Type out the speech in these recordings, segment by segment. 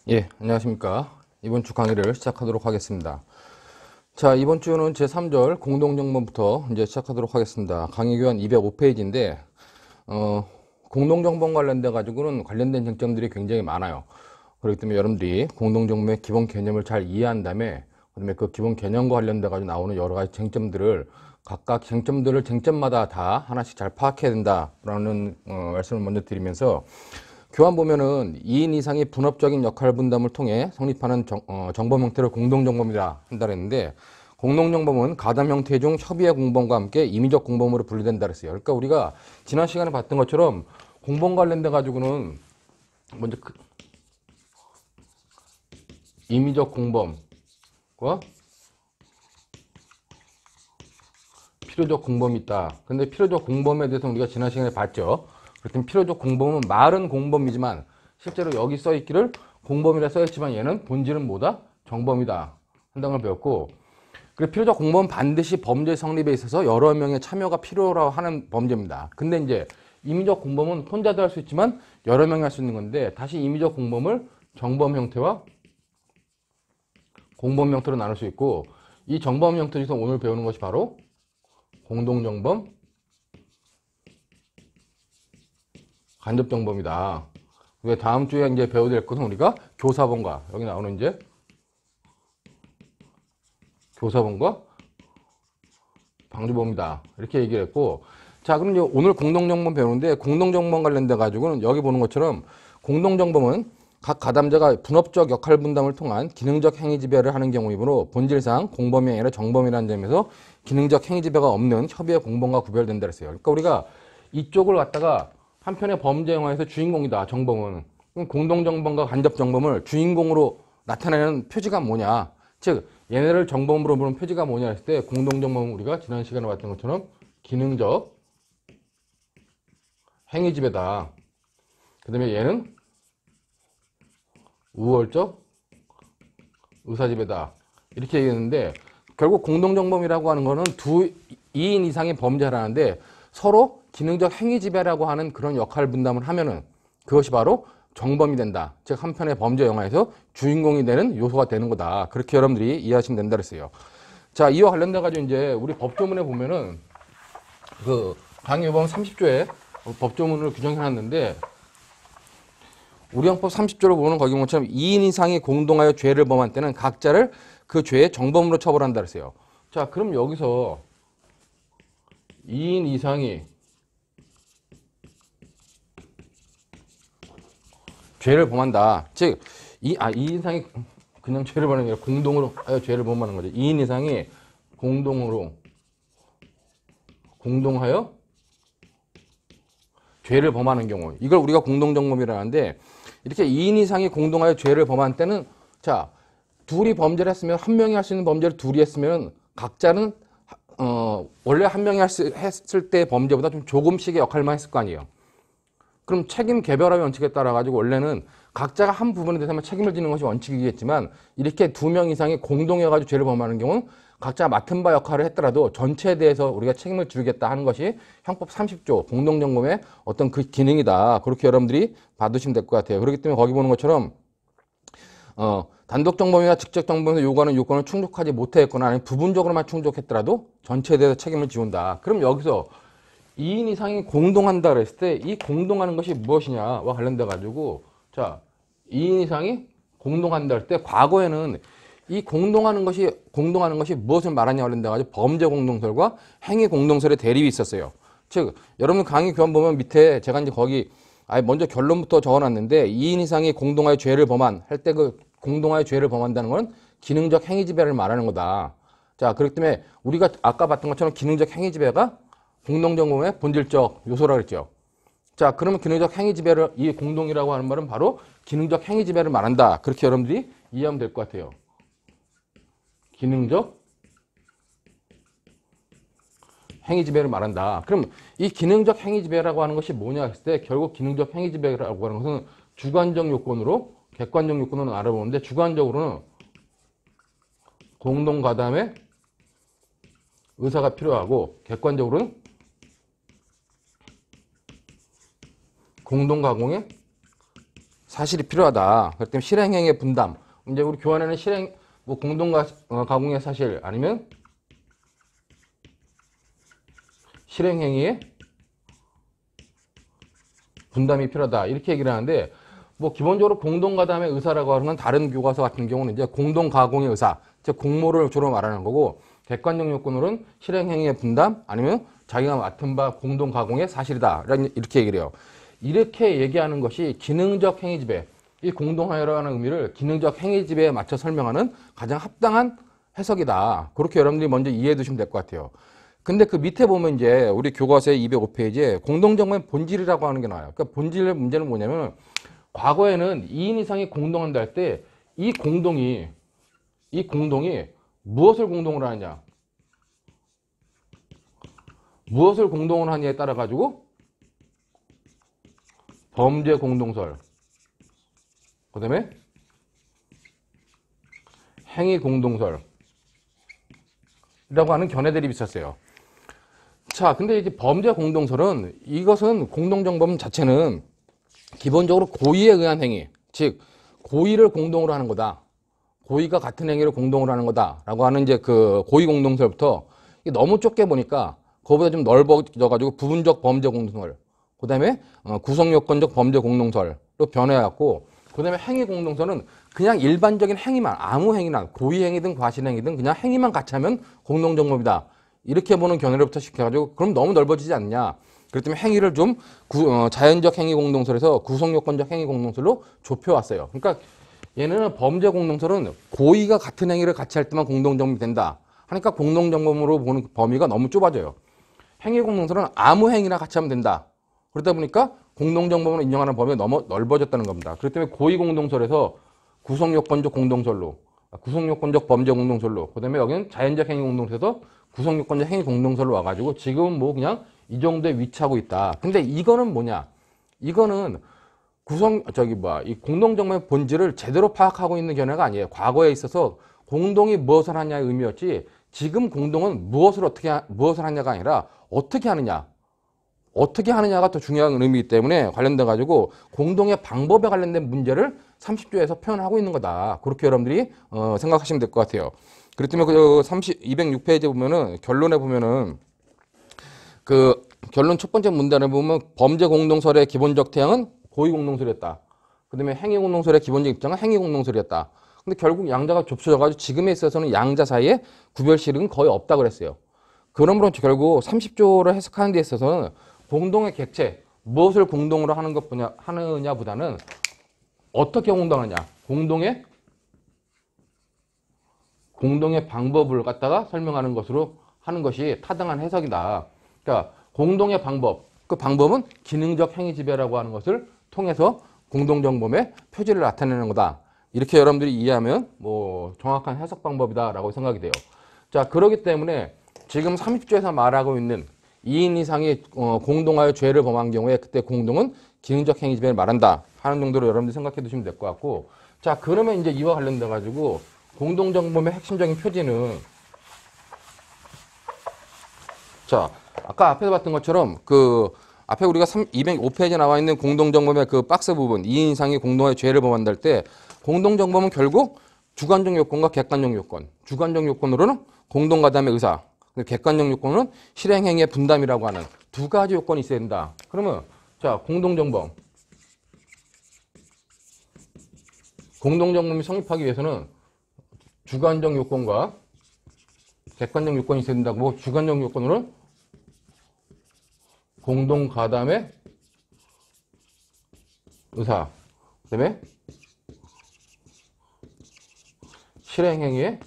예, 안녕하십니까. 이번 주 강의를 시작하도록 하겠습니다. 자, 이번 주는 제3절 공동정범부터 이제 시작하도록 하겠습니다. 강의 교환 205페이지인데, 공동정범 관련돼 가지고는 관련된 쟁점들이 굉장히 많아요. 그렇기 때문에 여러분들이 공동정범의 기본 개념을 잘 이해한 다음에, 그다음에 그 기본 개념과 관련돼 가지고 나오는 여러 가지 쟁점들을 각각 쟁점마다 다 하나씩 잘 파악해야 된다라는 말씀을 먼저 드리면서, 교환 보면은 2인 이상의 분업적인 역할 분담을 통해 성립하는 정범 형태를 공동정범이라 한다 그랬는데, 공동정범은 가담 형태 중 협의의 공범과 함께 임의적 공범으로 분류된다 그랬어요. 그러니까 우리가 지난 시간에 봤던 것처럼 공범 관련돼 가지고는 먼저 임의적 공범과 필요적 공범이 있다. 근데 필요적 공범에 대해서 우리가 지난 시간에 봤죠. 그렇다면 필요적 공범은 말은 공범이지만 실제로 여기 써있기를 공범이라 써있지만 얘는 본질은 뭐다? 정범이다 한다는 걸 배웠고, 그리고 필요적 공범은 반드시 범죄 성립에 있어서 여러 명의 참여가 필요로 하는 범죄입니다. 근데 이제 임의적 공범은 혼자도 할 수 있지만 여러 명이 할 수 있는 건데, 다시 임의적 공범을 정범 형태와 공범 형태로 나눌 수 있고, 이 정범 형태 중에서 오늘 배우는 것이 바로 공동정범, 간접정범이다. 왜 다음 주에 이제 배워야 될 것은 우리가 교사범과, 여기 나오는 이제 교사범과 방조범이다. 이렇게 얘기를 했고, 자, 그럼 이제 오늘 공동정범 배우는데, 공동정범 관련돼 가지고는 여기 보는 것처럼 공동정범은 각 가담자가 분업적 역할 분담을 통한 기능적 행위 지배를 하는 경우이므로 본질상 공범이 아니라 정범이라는 점에서 기능적 행위 지배가 없는 협의의 공범과 구별된다 그랬어요. 그러니까 우리가 이쪽을 갖다가 한편의 범죄 영화에서 주인공이다, 정범은. 그럼 공동정범과 간접정범을 주인공으로 나타내는 표지가 뭐냐? 즉, 얘네를 정범으로 보는 표지가 뭐냐 했을 때, 공동정범은 우리가 지난 시간에 봤던 것처럼 기능적 행위 지배다. 그 다음에 얘는 우월적 의사지배다. 이렇게 얘기했는데, 결국 공동정범이라고 하는 거는 2인 이상의 범죄라는데 서로 기능적 행위지배라고 하는 그런 역할 분담을 하면은 그것이 바로 정범이 된다. 즉, 한편의 범죄 영화에서 주인공이 되는 요소가 되는 거다. 그렇게 여러분들이 이해하시면 된다 그랬어요. 자, 이와 관련돼가지고 이제 우리 법조문에 보면은 그 강의법원 30조에 법조문을 규정해놨는데, 우리 형법 30조를 보면 거기 뭐처럼 2인 이상이 공동하여 죄를 범한 때는 각자를 그 죄의 정범으로 처벌한다 그랬어요. 자, 그럼 여기서 2인 이상이 죄를 범한다. 즉, 2인 이상이 그냥 죄를 범하는 게 아니라 공동으로 죄를 범하는 거죠. 2인 이상이 공동하여 죄를 범하는 경우, 이걸 우리가 공동정범이라 하는데, 이렇게 2인 이상이 공동하여 죄를 범한 때는, 자, 둘이 범죄를 했으면, 한 명이 할 수 있는 범죄를 둘이 했으면 각자는 원래 한 명이 했을 때 범죄보다 좀 조금씩의 역할만 했을 거 아니에요. 그럼 책임 개별화의 원칙에 따라 가지고 원래는 각자가 한 부분에 대해서만 책임을 지는 것이 원칙이겠지만, 이렇게 2명 이상이 공동해 가지고 죄를 범하는 경우는 각자 맡은 바 역할을 했더라도 전체에 대해서 우리가 책임을 지겠다 하는 것이 형법 30조 공동정범의 어떤 그 기능이다. 그렇게 여러분들이 봐두시면 될 것 같아요. 그렇기 때문에 거기 보는 것처럼 단독 정범이나 직접 정범에서 요구하는 요건을 충족하지 못했거나 아니면 부분적으로만 충족했더라도 전체에 대해서 책임을 지운다. 그럼 여기서 2인 이상이 공동한다 그랬을 때 이 공동하는 것이 무엇이냐와 관련돼 가지고, 자, 2인 이상이 공동한다 할 때 과거에는 이 공동하는 것이 무엇을 말하냐 관련돼 가지고 범죄 공동설과 행위 공동설의 대립이 있었어요. 즉, 여러분 강의 교환 보면 밑에 제가 이제 거기 먼저 결론부터 적어놨는데, 2인 이상이 공동하여 죄를 범한 할 때 그 공동하여 죄를 범한다는 건 기능적 행위 지배를 말하는 거다. 자, 그렇기 때문에 우리가 아까 봤던 것처럼 기능적 행위 지배가 공동정범의 본질적 요소라 그랬죠. 자, 그러면 기능적 행위 지배를, 이 공동이라고 하는 말은 바로 기능적 행위 지배를 말한다. 그렇게 여러분들이 이해하면 될 것 같아요. 기능적 행위 지배를 말한다. 그럼 이 기능적 행위 지배라고 하는 것이 뭐냐 했을 때, 결국 기능적 행위 지배라고 하는 것은 주관적 요건으로, 객관적 요건으로 알아보는데, 주관적으로는 공동 가담의 의사가 필요하고, 객관적으로는 공동 가공의 사실이 필요하다. 그렇기 때문에 실행행위의 분담. 이제 우리 교환에는 실행, 뭐 가공의 사실 아니면 실행행위의 분담이 필요하다. 이렇게 얘기를 하는데, 뭐 기본적으로 공동가담의 의사라고 하는 건 다른 교과서 같은 경우는 이제 공동가공의 의사, 즉 공모를 주로 말하는 거고, 객관적 요건으로는 실행행위의 분담 아니면 자기가 맡은 바 공동가공의 사실이다. 이렇게 얘기를 해요. 이렇게 얘기하는 것이 기능적 행위지배, 이 공동하여라는 의미를 기능적 행위지배에 맞춰 설명하는 가장 합당한 해석이다. 그렇게 여러분들이 먼저 이해해 두시면 될 것 같아요. 근데 그 밑에 보면 이제 우리 교과서의 205페이지에 공동정보의 본질이라고 하는 게 나와요. 그러니까 본질의 문제는 뭐냐면 과거에는 2인 이상이 공동한다 할 때 이 공동이 무엇을 공동으로 하느냐? 무엇을 공동으로 하느냐에 따라 가지고 범죄 공동설, 그 다음에 행위 공동설 이라고 하는 견해들이 있었어요. 자, 근데 이제 범죄 공동설은 이것은 공동정범 자체는 기본적으로 고의에 의한 행위, 즉 고의를 공동으로 하는 거다. 고의가 같은 행위를 공동으로 하는 거다라고 하는 이제 그 고의 공동설부터 너무 좁게 보니까 그거보다 좀 넓어져가지고 부분적 범죄 공동설, 그 다음에 구성요건적 범죄 공동설로 변해갖고, 그 다음에 행위 공동설은 그냥 일반적인 행위만, 아무 행위나 고의 행위든 과실 행위든 그냥 행위만 같이 하면 공동정범이다. 이렇게 보는 견해로부터 시켜가지고 그럼 너무 넓어지지 않냐. 그렇기 때문에 행위를 좀 자연적 행위 공동설에서 구성요건적 행위 공동설로 좁혀왔어요. 그러니까 얘는 범죄 공동설은 고의가 같은 행위를 같이 할 때만 공동정범이 된다. 하니까 공동정범으로 보는 범위가 너무 좁아져요. 행위 공동설은 아무 행위나 같이 하면 된다. 그러다 보니까 공동정범으로 인정하는 범위가 너무 넓어졌다는 겁니다. 그렇기 때문에 고의 공동설에서 구성요건적 공동설로, 구성요건적 범죄 공동설로, 그 다음에 여기는 자연적 행위 공동설에서 구성요건적 행위 공동설로 와가지고 지금은 뭐 그냥 이 정도에 위치하고 있다. 근데 이거는 뭐냐? 이거는 이 공동정범의 본질을 제대로 파악하고 있는 견해가 아니에요. 과거에 있어서 공동이 무엇을 하냐의 의미였지, 지금 공동은 무엇을 하냐가 아니라 어떻게 하느냐. 어떻게 하느냐가 더 중요한 의미이기 때문에 관련돼 가지고 공동의 방법에 관련된 문제를 30조에서 표현하고 있는 거다. 그렇게 여러분들이 생각하시면 될 것 같아요. 그렇기 때문에 206페이지에 보면은 결론에 보면은 그 결론 첫 번째 문단에 보면 범죄 공동설의 기본적 태양은 고의 공동설이었다. 그 다음에 행위 공동설의 기본적 입장은 행위 공동설이었다. 근데 결국 양자가 좁혀져가지고 지금에 있어서는 양자 사이에 구별식은 거의 없다 그랬어요. 그러므로 결국 30조를 해석하는 데 있어서는 공동의 객체, 무엇을 공동으로 하느냐보다는 어떻게 공동하냐, 공동의 방법을 갖다가 설명하는 것으로 하는 것이 타당한 해석이다. 그러니까 공동의 방법, 그 방법은 기능적 행위지배라고 하는 것을 통해서 공동정범의 표지를 나타내는 거다. 이렇게 여러분들이 이해하면 뭐 정확한 해석 방법이다라고 생각이 돼요. 자, 그렇기 때문에 지금 30조에서 말하고 있는 2인 이상이 공동하여 죄를 범한 경우에 그때 공동은 기능적 행위지배를 말한다 하는 정도로 여러분들이 생각해 두시면 될 것 같고, 자, 그러면 이제 이와 관련돼 가지고 공동정범의 핵심적인 표지는, 자, 아까 앞에서 봤던 것처럼 그 앞에 우리가 205페이지에 나와 있는 공동정범의 그 박스 부분, 2인 이상이 공동하여 죄를 범한다 할 때 공동정범은 결국 주관적 요건과 객관적 요건, 주관적 요건으로는 공동가담의 의사, 객관적 요건은 실행행위의 분담이라고 하는 두 가지 요건이 있어야 된다. 그러면 자, 공동정범이 성립하기 위해서는 주관적 요건과 객관적 요건이 있어야 된다고. 주관적 요건으로는 공동가담의 의사, 그 다음에 실행행위의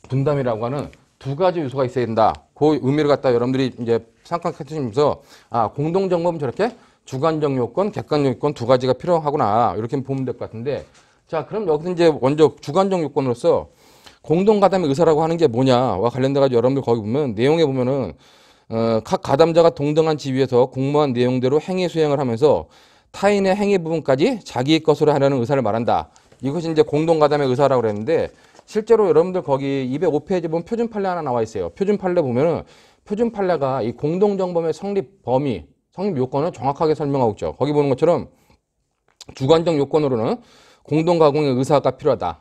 분담이라고 하는 두 가지 요소가 있어야 된다. 그 의미를 갖다 여러분들이 이제 생각해 주시면서, 아, 공동정범은 저렇게 주관적 요건, 객관적 요건 두 가지가 필요하구나. 이렇게 보면 될 것 같은데, 자, 그럼 여기서 이제 먼저 주관적 요건으로서 공동가담의 의사라고 하는 게 뭐냐와 관련돼가지고 여러분들 거기 보면 내용에 보면은 각 가담자가 동등한 지위에서 공모한 내용대로 행위 수행을 하면서 타인의 행위 부분까지 자기 것으로 하려는 의사를 말한다. 이것이 이제 공동가담의 의사라고 그랬는데, 실제로 여러분들 거기 205페이지 보면 표준 판례 하나 나와 있어요. 표준 판례 보면은 표준 판례가 이 공동정범의 성립 범위, 성립 요건을 정확하게 설명하고 있죠. 거기 보는 것처럼 주관적 요건으로는 공동가공의 의사가 필요하다.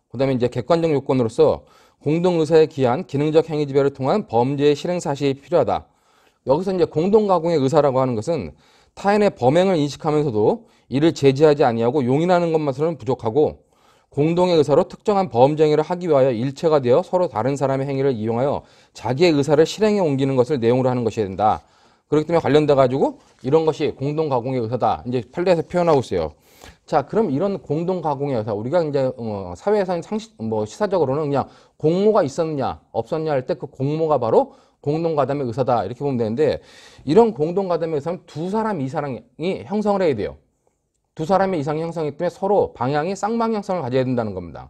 그 다음에 이제 객관적 요건으로서 공동의사에 기한 기능적 행위 지배를 통한 범죄의 실행 사실이 필요하다. 여기서 이제 공동가공의 의사라고 하는 것은 타인의 범행을 인식하면서도 이를 제지하지 아니하고 용인하는 것만으로는 부족하고 공동의 의사로 특정한 범죄 행위를 하기 위하여 일체가 되어 서로 다른 사람의 행위를 이용하여 자기의 의사를 실행에 옮기는 것을 내용으로 하는 것이어야 된다. 그렇기 때문에 관련돼 가지고 이런 것이 공동가공의 의사다. 이제 판례에서 표현하고 있어요. 자, 그럼 이런 공동가공의 의사, 우리가 이제 사회에서는 시사적으로는 그냥 공모가 있었느냐 없었냐 할 때 그 공모가 바로 공동가담의 의사다 이렇게 보면 되는데, 이런 공동가담의 의사는 두 사람 이상이 형성을 해야 돼요. 두 사람의 이상이 형성이기 때문에 서로 방향이 쌍방향성을 가져야 된다는 겁니다.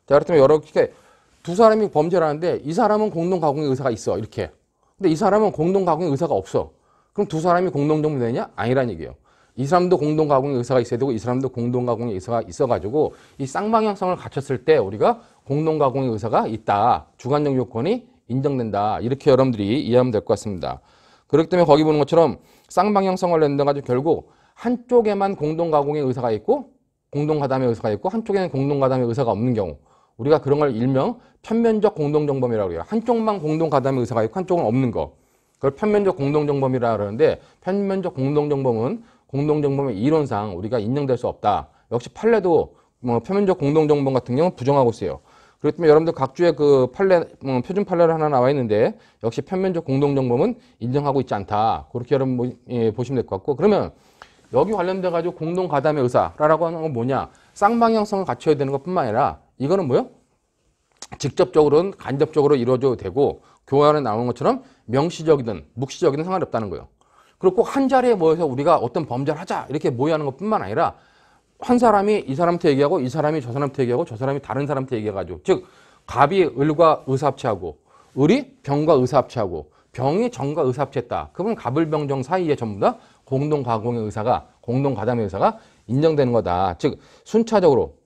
자, 그렇다면 이렇게 두 사람이 범죄를 하는데 이 사람은 공동가공의 의사가 있어 이렇게. 근데 이 사람은 공동가공의 의사가 없어. 그럼 두 사람이 공동정범이 되냐? 아니란 얘기예요. 이 사람도 공동가공의 의사가 있어야 되고 이 사람도 공동가공의 의사가 있어가지고 이 쌍방향성을 갖췄을 때 우리가 공동가공의 의사가 있다. 주관적 요건이 인정된다. 이렇게 여러분들이 이해하면 될 것 같습니다. 그렇기 때문에 거기 보는 것처럼 쌍방향성을 낸다가지고 결국 한쪽에만 공동가공의 의사가 있고 공동가담의 의사가 있고 한쪽에는 공동가담의 의사가 없는 경우, 우리가 그런 걸 일명 편면적 공동정범이라고 해요. 한쪽만 공동가담의 의사가 있고 한쪽은 없는 거. 그걸 편면적 공동정범이라고 그러는데, 편면적 공동정범은 공동정범의 이론상 우리가 인정될 수 없다. 역시 판례도 표면적 공동정범 같은 경우는 부정하고 있어요. 그렇기 때문에 여러분들 각주에 그 판례, 표준 판례를 하나 나와 있는데 역시 편면적 공동정범은 인정하고 있지 않다. 그렇게 여러분 보시면 될 것 같고, 그러면 여기 관련돼 가지고 공동가담의 의사라고 하는 건 뭐냐? 쌍방향성을 갖춰야 되는 것뿐만 아니라 이거는 뭐요? 직접적으로는 간접적으로 이루어져도 되고 교환에 나오는 것처럼 명시적이든 묵시적이든 상관이 없다는 거예요. 그리고 꼭 한 자리에 모여서 우리가 어떤 범죄를 하자 이렇게 모여하는 것뿐만 아니라 한 사람이 이 사람한테 얘기하고 이 사람이 저 사람한테 얘기하고 저 사람이 다른 사람한테 얘기해가지고, 즉 갑이 을과 의사합체하고 을이 병과 의사합체하고 병이 정과 의사합체했다. 그러면 갑을병정 사이에 전부 다 공동가공의 의사가, 공동가담의 의사가 인정되는 거다. 즉 순차적으로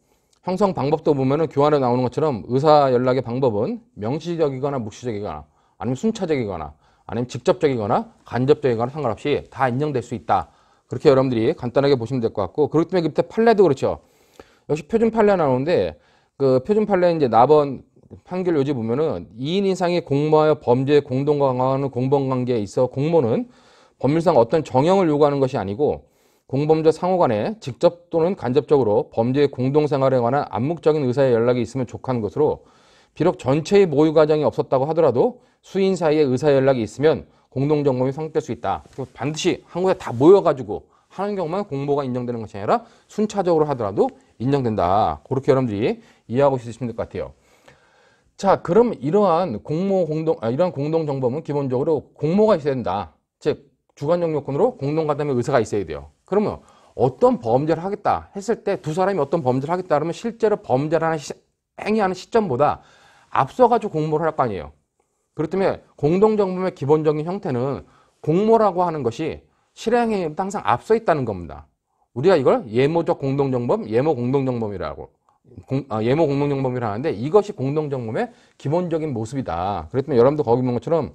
형성 방법도 보면은 교환에 나오는 것처럼 의사 연락의 방법은 명시적이거나 묵시적이거나 아니면 순차적이거나 아니면 직접적이거나 간접적이거나 상관없이 다 인정될 수 있다. 그렇게 여러분들이 간단하게 보시면 될 것 같고, 그렇기 때문에 그때 판례도 그렇죠. 역시 표준 판례 나오는데 그 표준 판례 이제 나번 판결 요지 보면은 2인 이상이 공모하여 범죄에 공동강화하는 공범관계에 있어 공모는 법률상 어떤 정형을 요구하는 것이 아니고 공범죄 상호간에 직접 또는 간접적으로 범죄의 공동생활에 관한 암묵적인 의사의 연락이 있으면 족하는 것으로, 비록 전체의 모의 과정이 없었다고 하더라도 수인 사이에 의사 연락이 있으면 공동정범이 성립될 수 있다. 반드시 한 곳에 다 모여가지고 하는 경우만 공모가 인정되는 것이 아니라 순차적으로 하더라도 인정된다. 그렇게 여러분들이 이해하고 있으시면 될 것 같아요. 자, 그럼 이러한 이러한 공동정범은 기본적으로 공모가 있어야 된다. 즉 주관적 요건으로 공동가담의 의사가 있어야 돼요. 그러면 어떤 범죄를 하겠다 했을 때 두 사람이 어떤 범죄를 하겠다 그러면 실제로 범죄를 하는 행위하는 시점보다 앞서가지고 공모를 할 거 아니에요. 그렇기 때문에 공동정범의 기본적인 형태는 공모라고 하는 것이 실행행위보다 항상 앞서 있다는 겁니다. 우리가 이걸 예모적 공동정범, 예모 공동정범이라고 예모 공동정범이라 하는데 이것이 공동정범의 기본적인 모습이다. 그렇기 때문에 여러분도 거기 보는 것처럼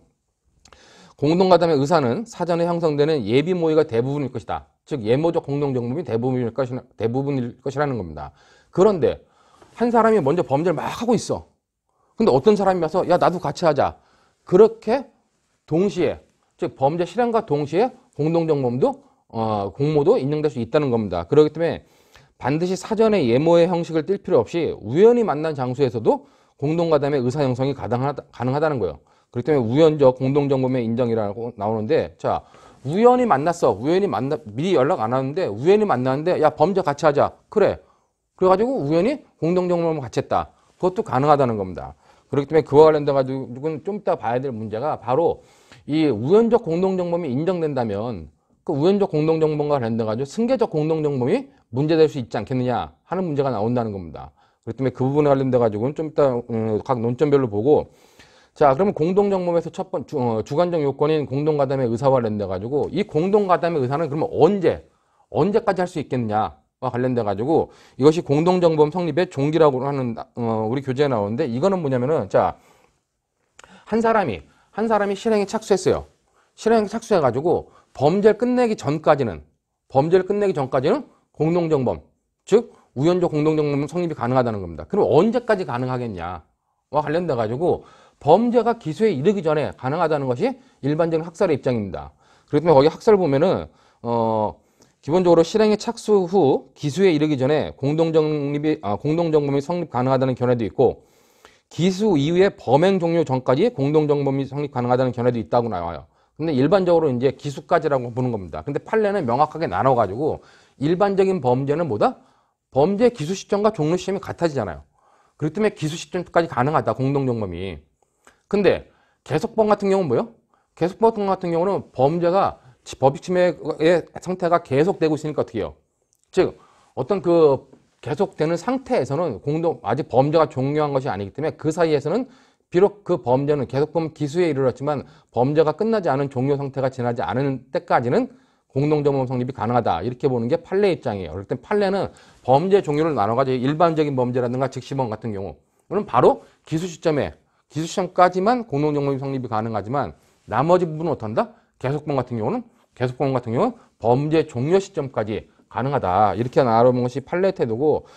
공동가담의 의사는 사전에 형성되는 예비 모의가 대부분일 것이다. 즉 예모적 공동정범이 대부분일 것이라는 겁니다. 그런데 한 사람이 먼저 범죄를 막 하고 있어. 근데 어떤 사람이 와서 야 나도 같이 하자. 그렇게 동시에, 즉 범죄 실행과 동시에 공동정범도 공모도 인정될 수 있다는 겁니다. 그렇기 때문에 반드시 사전에 예모의 형식을 띌 필요 없이 우연히 만난 장소에서도 공동가담의 의사 형성이 가능하다는 거예요. 그렇기 때문에 우연적 공동정범의 인정이라고 나오는데, 자 우연히 만났어. 미리 연락 안 하는데 우연히 만났는데 야 범죄 같이 하자. 그래. 그래가지고 우연히 공동정범을 같이 했다. 그것도 가능하다는 겁니다. 그렇기 때문에 그와 관련돼 가지고는 좀 이따 봐야 될 문제가 바로 이 우연적 공동정범이 인정된다면 그 우연적 공동정범과 관련돼 가지고 승계적 공동정범이 문제될 수 있지 않겠느냐 하는 문제가 나온다는 겁니다. 그렇기 때문에 그 부분에 관련돼 가지고는 좀 이따 각 논점별로 보고, 자 그러면 공동정범에서 첫 번째 주관적 요건인 공동가담의 의사와 관련돼 가지고 이 공동가담의 의사는 그러면 언제까지 할 수 있겠느냐 관련돼 가지고 이것이 공동정범 성립의 종기라고 하는 우리 교재에 나오는데, 이거는 뭐냐면은 자 한 사람이 실행에 착수했어요. 실행에 착수해 가지고 범죄를 끝내기 전까지는 공동정범, 즉 우연적 공동정범 성립이 가능하다는 겁니다. 그럼 언제까지 가능하겠냐와 관련돼 가지고 범죄가 기소에 이르기 전에 가능하다는 것이 일반적인 학설의 입장입니다. 그렇기 때문에 거기 학설 보면은 기본적으로 실행에 착수 후 기소에 이르기 전에 공동정범이 성립 가능하다는 견해도 있고, 기소 이후에 범행 종료 전까지 공동정범이 성립 가능하다는 견해도 있다고 나와요. 근데 일반적으로 이제 기수까지라고 보는 겁니다. 근데 판례는 명확하게 나눠가지고 일반적인 범죄는 뭐다? 범죄 기수 시점과 종료 시점이 같아지잖아요. 그렇기 때문에 기수 시점까지 가능하다, 공동정범이. 근데 계속범 같은 경우는 뭐예요? 계속범 같은 경우는 범죄가 법익침해의 상태가 계속되고 있으니까 어떻게 해요? 즉 어떤 그 계속되는 상태에서는 아직 범죄가 종료한 것이 아니기 때문에 그 사이에서는 비록 그 범죄는 계속범 기수에 이르렀지만 범죄가 끝나지 않은 종료 상태가 지나지 않은 때까지는 공동정범 성립이 가능하다, 이렇게 보는 게 판례 입장이에요. 그럴 때 판례는 범죄 종류를 나눠가지고 일반적인 범죄라든가 즉시범 같은 경우는 바로 기수 시점까지만 공동정범 성립이 가능하지만 나머지 부분은 어떤다? 계속범 같은 경우는 범죄 종료 시점까지 가능하다, 이렇게 나눠본 것이 판례 태도고,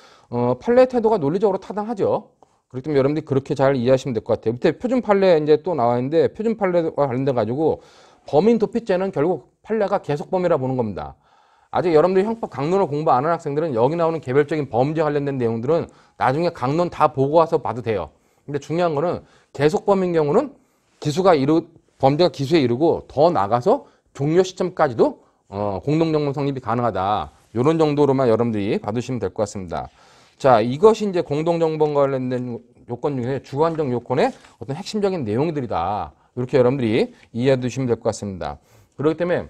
판례 태도가 논리적으로 타당하죠. 그렇기 때문에 여러분들이 그렇게 잘 이해하시면 될 것 같아요. 밑에 표준 판례 이제 또 나와 있는데, 표준 판례와 관련돼 가지고 범인 도피죄는 결국 판례가 계속범이라 보는 겁니다. 아직 여러분들이 형법 강론을 공부 안 한 학생들은 여기 나오는 개별적인 범죄 관련된 내용들은 나중에 강론 다 보고 와서 봐도 돼요. 근데 중요한 거는 계속범인 경우는 범죄가 기수에 이르고 더 나가서 종료 시점까지도 공동정범 성립이 가능하다, 이런 정도로만 여러분들이 봐두시면 될 것 같습니다. 자, 이것이 이제 공동정범과 관련된 요건 중에 주관적 요건의 어떤 핵심적인 내용들이다, 이렇게 여러분들이 이해해 두시면 될 것 같습니다. 그렇기 때문에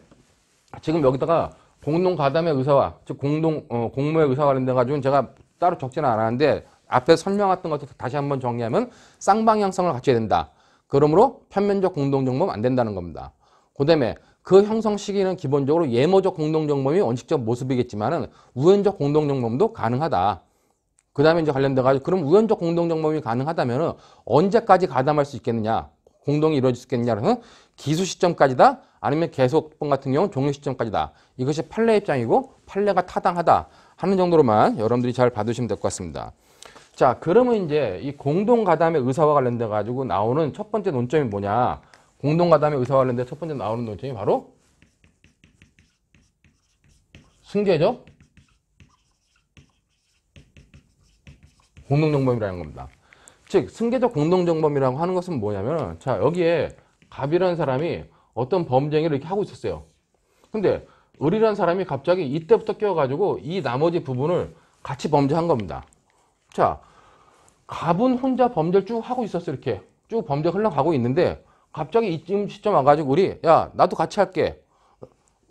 지금 여기다가 공동가담의 의사와, 즉 공모의 의사와 관련돼 가지고는 제가 따로 적지는 않았는데 앞에 설명했던 것들 다시 한번 정리하면 쌍방향성을 갖춰야 된다. 그러므로 편면적 공동정범 안 된다는 겁니다. 그 다음에 그 형성 시기는 기본적으로 예모적 공동정범이 원칙적 모습이겠지만은 우연적 공동정범도 가능하다. 그 다음에 이제 관련돼가지고 그럼 우연적 공동정범이 가능하다면은 언제까지 가담할 수 있겠느냐, 공동이 이루어질 수 있겠느냐는 기수 시점까지다, 아니면 계속범 같은 경우는 종료 시점까지다. 이것이 판례 입장이고 판례가 타당하다 하는 정도로만 여러분들이 잘 봐두시면 될 것 같습니다. 자, 그러면 이제 이 공동가담의 의사와 관련돼 가지고 나오는 첫 번째 논점이 뭐냐? 공동가담의 의사와 관련돼 첫 번째 나오는 논점이 바로 승계적 공동정범이라는 겁니다. 즉 승계적 공동정범이라고 하는 것은 뭐냐면, 자, 여기에 갑이라는 사람이 어떤 범죄를 이렇게 하고 있었어요. 근데 을이라는 사람이 갑자기 이때부터 끼어가지고 이 나머지 부분을 같이 범죄한 겁니다. 자, 갑은 혼자 범죄를 쭉 하고 있었어. 이렇게 쭉 범죄 흘러가고 있는데 갑자기 이쯤 시점 와가지고 을이, 야, 나도 같이 할게.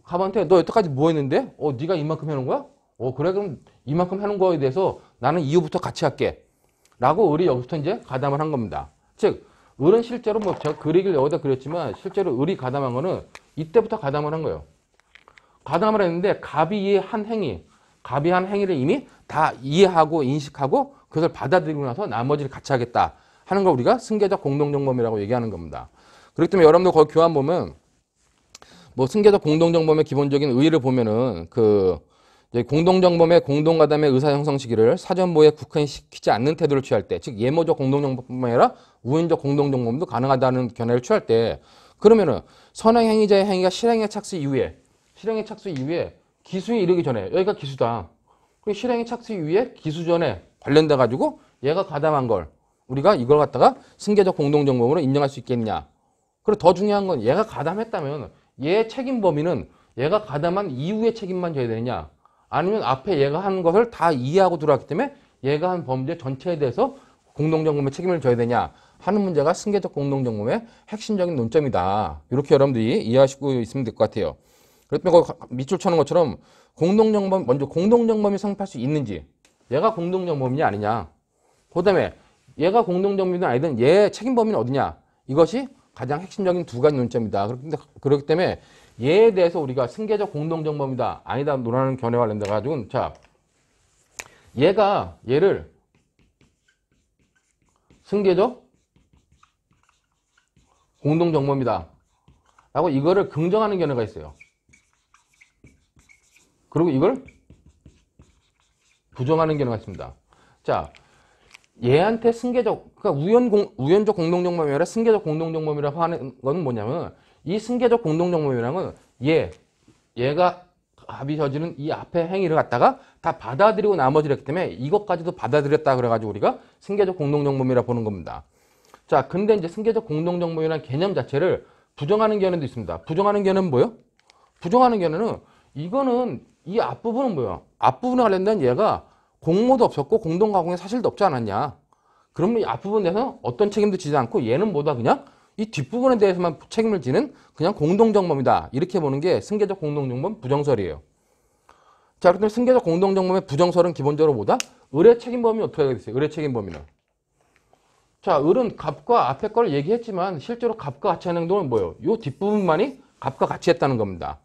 갑한테 너 여태까지 뭐 했는데? 네가 이만큼 해놓은 거야? 그래, 그럼 이만큼 해놓은 거에 대해서 나는 이후부터 같이 할게. 라고 을이 여기부터 이제 가담을 한 겁니다. 즉, 을은 실제로 뭐 제가 그리기를 여기다 그렸지만 실제로 을이 가담한 거는 이때부터 가담을 한 거예요. 가담을 했는데 갑이 한 행위를 이미 다 이해하고 인식하고 그것을 받아들이고 나서 나머지를 같이 하겠다 하는 걸 우리가 승계적 공동정범이라고 얘기하는 겁니다. 그렇기 때문에 여러분들 거기 교환 보면 뭐 승계적 공동정범의 기본적인 의의를 보면은 공동정범의 공동가담의 의사 형성 시기를 사전보에 국한시키지 않는 태도를 취할 때, 즉 예모적 공동정범뿐만 아니라 우연적 공동정범도 가능하다는 견해를 취할 때, 그러면은 선행 행위자의 행위가 실행에 착수 이후에 기수에 이르기 전에, 여기가 기수다. 실행에 착수 이후에 기수 전에 관련돼 가지고 얘가 가담한 걸 우리가 이걸 갖다가 승계적 공동정범으로 인정할 수 있겠냐. 그리고 더 중요한 건 얘가 가담했다면 얘 책임 범위는 얘가 가담한 이후의 책임만 져야 되느냐, 아니면 앞에 얘가 한 것을 다 이해하고 들어왔기 때문에 얘가 한 범죄 전체에 대해서 공동정범의 책임을 져야 되냐 하는 문제가 승계적 공동정범의 핵심적인 논점이다. 이렇게 여러분들이 이해하시고 있으면 될 것 같아요. 그렇다면 밑줄 쳐는 것처럼 먼저 공동정범이 성립할 수 있는지, 얘가 공동정범이냐 아니냐, 그 다음에 얘가 공동정범이든 아니든 얘 책임 범위는 어디냐, 이것이 가장 핵심적인 두 가지 논점이다. 그렇기 때문에 얘에 대해서 우리가 승계적 공동정범이다 아니다 논하는 견해와 관련돼 가지고, 자, 얘를 승계적 공동정범이다 라고 이거를 긍정하는 견해가 있어요. 그리고 이걸 부정하는 견해가 있습니다. 자, 얘한테 승계적, 그러니까 우연적 공동정범이 아니라 승계적 공동정범이라고 하는 건 뭐냐면, 이 승계적 공동정범이라는 건 얘가 합이 저지른 이 앞에 행위를 갖다가 다 받아들이고 나머지를 했기 때문에 이것까지도 받아들였다 그래가지고 우리가 승계적 공동정범이라 보는 겁니다. 자, 근데 이제 승계적 공동정범이라는 개념 자체를 부정하는 견해도 있습니다. 부정하는 견해는 뭐예요? 부정하는 견해는 이거는 이 앞부분은 뭐야? 앞부분에 관련된 얘가 공모도 없었고 공동가공의 사실도 없지 않았냐? 그러면 이 앞부분에 대해서 어떤 책임도 지지 않고 얘는 뭐다 그냥 이 뒷부분에 대해서만 책임을 지는 그냥 공동정범이다. 이렇게 보는 게 승계적 공동정범 부정설이에요. 자, 그렇다면 승계적 공동정범의 부정설은 기본적으로 뭐다? 을의 책임 범위 어떻게 되겠어요? 을의 책임 범위는. 자, 을은 갑과 앞에 걸 얘기했지만 실제로 갑과 같이 하는 행동은 뭐예요? 이 뒷부분만이 갑과 같이 했다는 겁니다.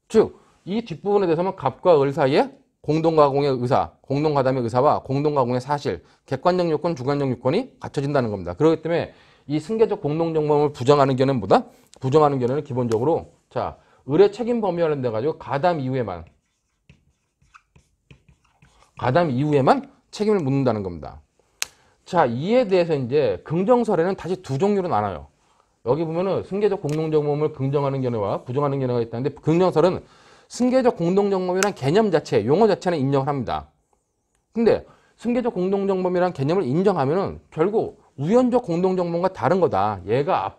즉, 이 뒷부분에 대해서는 갑과 을 사이에 공동가공의 의사, 공동가담의 의사와 공동가공의 사실, 객관적 요건, 주관적 요건이 갖춰진다는 겁니다. 그렇기 때문에 이 승계적 공동정범을 부정하는 견해는 뭐다? 부정하는 견해는 기본적으로 자, 을의 책임 범위와 관련돼 가지고 가담 이후에만 책임을 묻는다는 겁니다. 자, 이에 대해서 이제 긍정설에는 다시 두 종류로 나눠요. 여기 보면은 승계적 공동정범을 긍정하는 견해와 부정하는 견해가 있다는데 긍정설은 승계적 공동정범이란 개념 자체, 용어 자체는 인정을 합니다. 근데 승계적 공동정범이란 개념을 인정하면은 결국 우연적 공동정범과 다른 거다. 얘가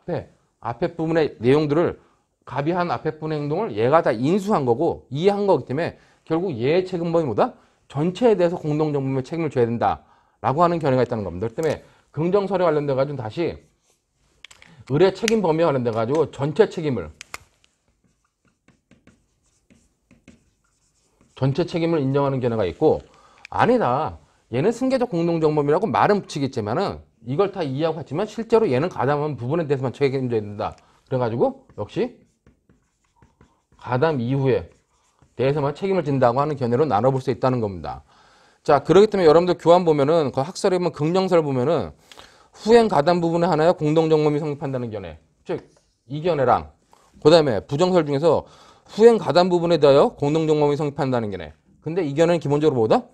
앞에 부분의 내용들을 갑이 한 앞에 부분의 행동을 얘가 다 인수한 거고 이해한 거기 때문에 결국 얘의 책임범위 뭐다? 전체에 대해서 공동정범의 책임을 져야 된다라고 하는 견해가 있다는 겁니다. 그렇기 때문에 긍정설에 관련돼 가지고 다시 을의 책임 범위에 관련돼 가지고 전체 책임을 인정하는 견해가 있고 아니다. 얘는 승계적 공동정범이라고 말은 붙이겠지만은 이걸 다 이해하고 갔지만 실제로 얘는 가담한 부분에 대해서만 책임져야 된다. 그래가지고 역시 가담 이후에 대해서만 책임을 진다고 하는 견해로 나눠볼 수 있다는 겁니다. 자, 그렇기 때문에 여러분들 교환 보면은 그 학설에 보면 긍정설 보면은 후행 가담 부분에 하나여 공동정범이 성립한다는 견해. 즉, 이 견해랑 그 다음에 부정설 중에서 후행 가담 부분에 대하여 공동정범이 성립한다는 견해. 근데 이 견해는 기본적으로 뭐다?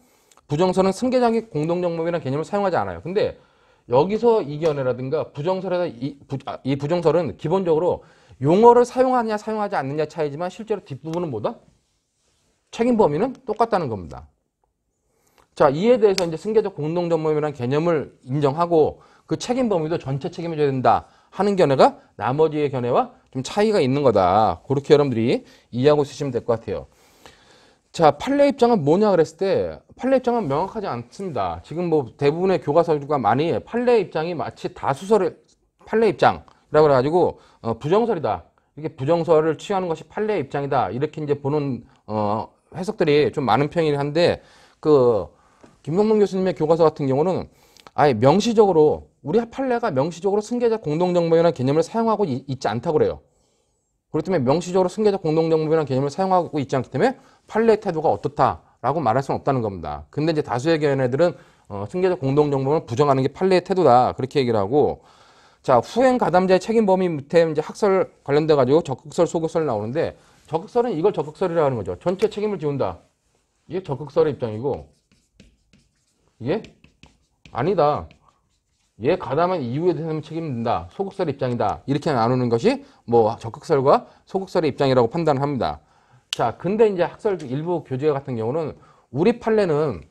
부정설은 승계적인 공동정범이라는 개념을 사용하지 않아요. 근데 여기서 이 견해라든가 부정설에다 이 부정설은 기본적으로 용어를 사용하느냐 사용하지 않느냐 차이지만 실제로 뒷부분은 뭐다? 책임 범위는 똑같다는 겁니다. 자, 이에 대해서 이제 승계적 공동정범이라는 개념을 인정하고 그 책임 범위도 전체 책임을 져야 된다 하는 견해가 나머지의 견해와 좀 차이가 있는 거다. 그렇게 여러분들이 이해하고 있으시면 될 것 같아요. 자, 판례 입장은 뭐냐 그랬을 때 판례 입장은 명확하지 않습니다. 지금 뭐 대부분의 교과서가 많이 판례 입장이 마치 다수설의 판례 입장이라고 그래가지고 부정설이다. 이게 부정설을 취하는 것이 판례 입장이다. 이렇게 이제 보는 해석들이 좀 많은 편이긴 한데 그 김성문 교수님의 교과서 같은 경우는 아예 명시적으로 우리 판례가 명시적으로 승계적 공동정범이라는 개념을 사용하고 있지 않다고 그래요. 그렇기 때문에 명시적으로 승계적 공동정범이라는 개념을 사용하고 있지 않기 때문에 판례의 태도가 어떻다라고 말할 수는 없다는 겁니다. 근데 이제 다수의 견해들은 승계적 공동정범을 부정하는 게 판례의 태도다 그렇게 얘기를 하고 자 후행 가담자의 책임 범위 밑에 이제 학설 관련돼 가지고 적극설 소극설 나오는데 적극설은 이걸 적극설이라고 하는 거죠. 전체 책임을 지운다. 이게 적극설의 입장이고 이게 아니다. 얘 가담한 이유에 대해서는 책임진다. 소극설의 입장이다. 이렇게 나누는 것이 뭐 적극설과 소극설의 입장이라고 판단을 합니다. 자, 근데 이제 학설 일부 교재 같은 경우는 우리 판례는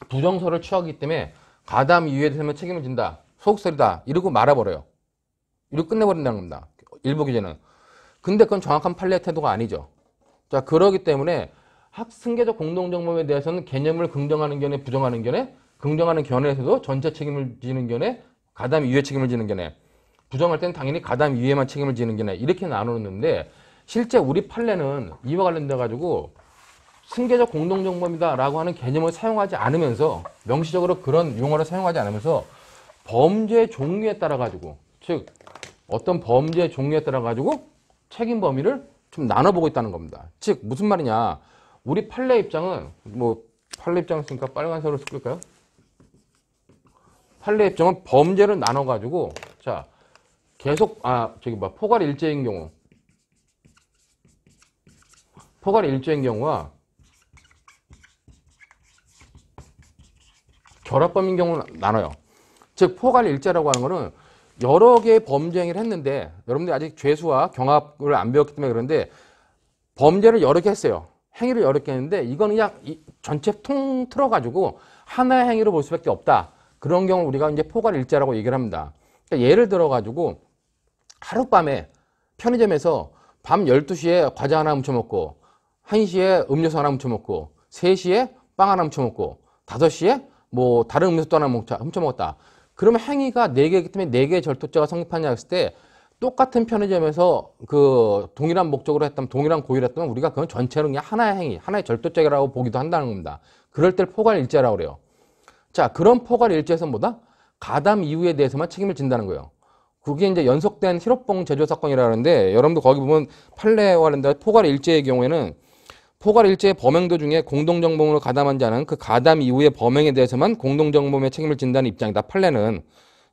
부정설을 취하기 때문에 가담 이유에 대해서는 책임을 진다. 소극설이다. 이러고 말아버려요. 이러고 끝내버린다는 겁니다. 일부 교재는. 근데 그건 정확한 판례 태도가 아니죠. 자, 그러기 때문에 승계적 공동정범에 대해서는 개념을 긍정하는 견해, 부정하는 견해, 긍정하는 견해에서도 전체 책임을 지는 견해, 가담 이후에 책임을 지는 견해, 부정할 때는 당연히 가담 이후에만 책임을 지는 견해 이렇게 나누는데 실제 우리 판례는 이와 관련돼 가지고 승계적 공동정범이다라고 하는 개념을 사용하지 않으면서 명시적으로 그런 용어를 사용하지 않으면서 범죄 종류에 따라 가지고 즉 어떤 범죄 종류에 따라 가지고 책임 범위를 좀 나눠보고 있다는 겁니다. 즉 무슨 말이냐? 우리 판례 입장은 뭐 판례 입장을 쓰니까 빨간색으로 쓸까요? 판례 입장은 범죄를 나눠가지고 자 계속 포괄 일죄인 경우 포괄 일죄인 경우와 결합범인 경우는 나눠요. 즉 포괄일제라고 하는 거는 여러 개의 범죄 행위를 했는데 여러분들이 아직 죄수와 경합을 안 배웠기 때문에 그런데 범죄를 여러 개 했어요. 행위를 여러 개 했는데 이거는 그냥 전체 통틀어 가지고 하나의 행위로 볼 수밖에 없다. 그런 경우 우리가 이제 포괄일제라고 얘기를 합니다. 그러니까 예를 들어 가지고 하룻밤에 편의점에서 밤 12시에 과자 하나 훔쳐먹고 1시에 음료수 하나 훔쳐먹고 3시에 빵 하나 훔쳐먹고 5시에 뭐 다른 음료수 또 하나 훔쳐먹었다. 그러면 행위가 4개이기 때문에 4개의 절도죄가 성립하냐 했을 때 똑같은 편의점에서 그 동일한 목적으로 했다면 동일한 고의를 했다면 우리가 그건 전체로 그냥 하나의 행위, 하나의 절도죄라고 보기도 한다는 겁니다. 그럴 때 포괄일제라고 그래요. 자, 그런 포괄일제에서 뭐다? 가담 이유에 대해서만 책임을 진다는 거예요. 그게 이제 연속된 희로봉 제조 사건이라고 하는데 여러분도 거기 보면 판례와 관련된 포괄일제의 경우에는 포괄일제의 범행도 중에 공동정범으로 가담한 자는 그 가담 이후의 범행에 대해서만 공동정범의 책임을 진다는 입장이다. 판례는.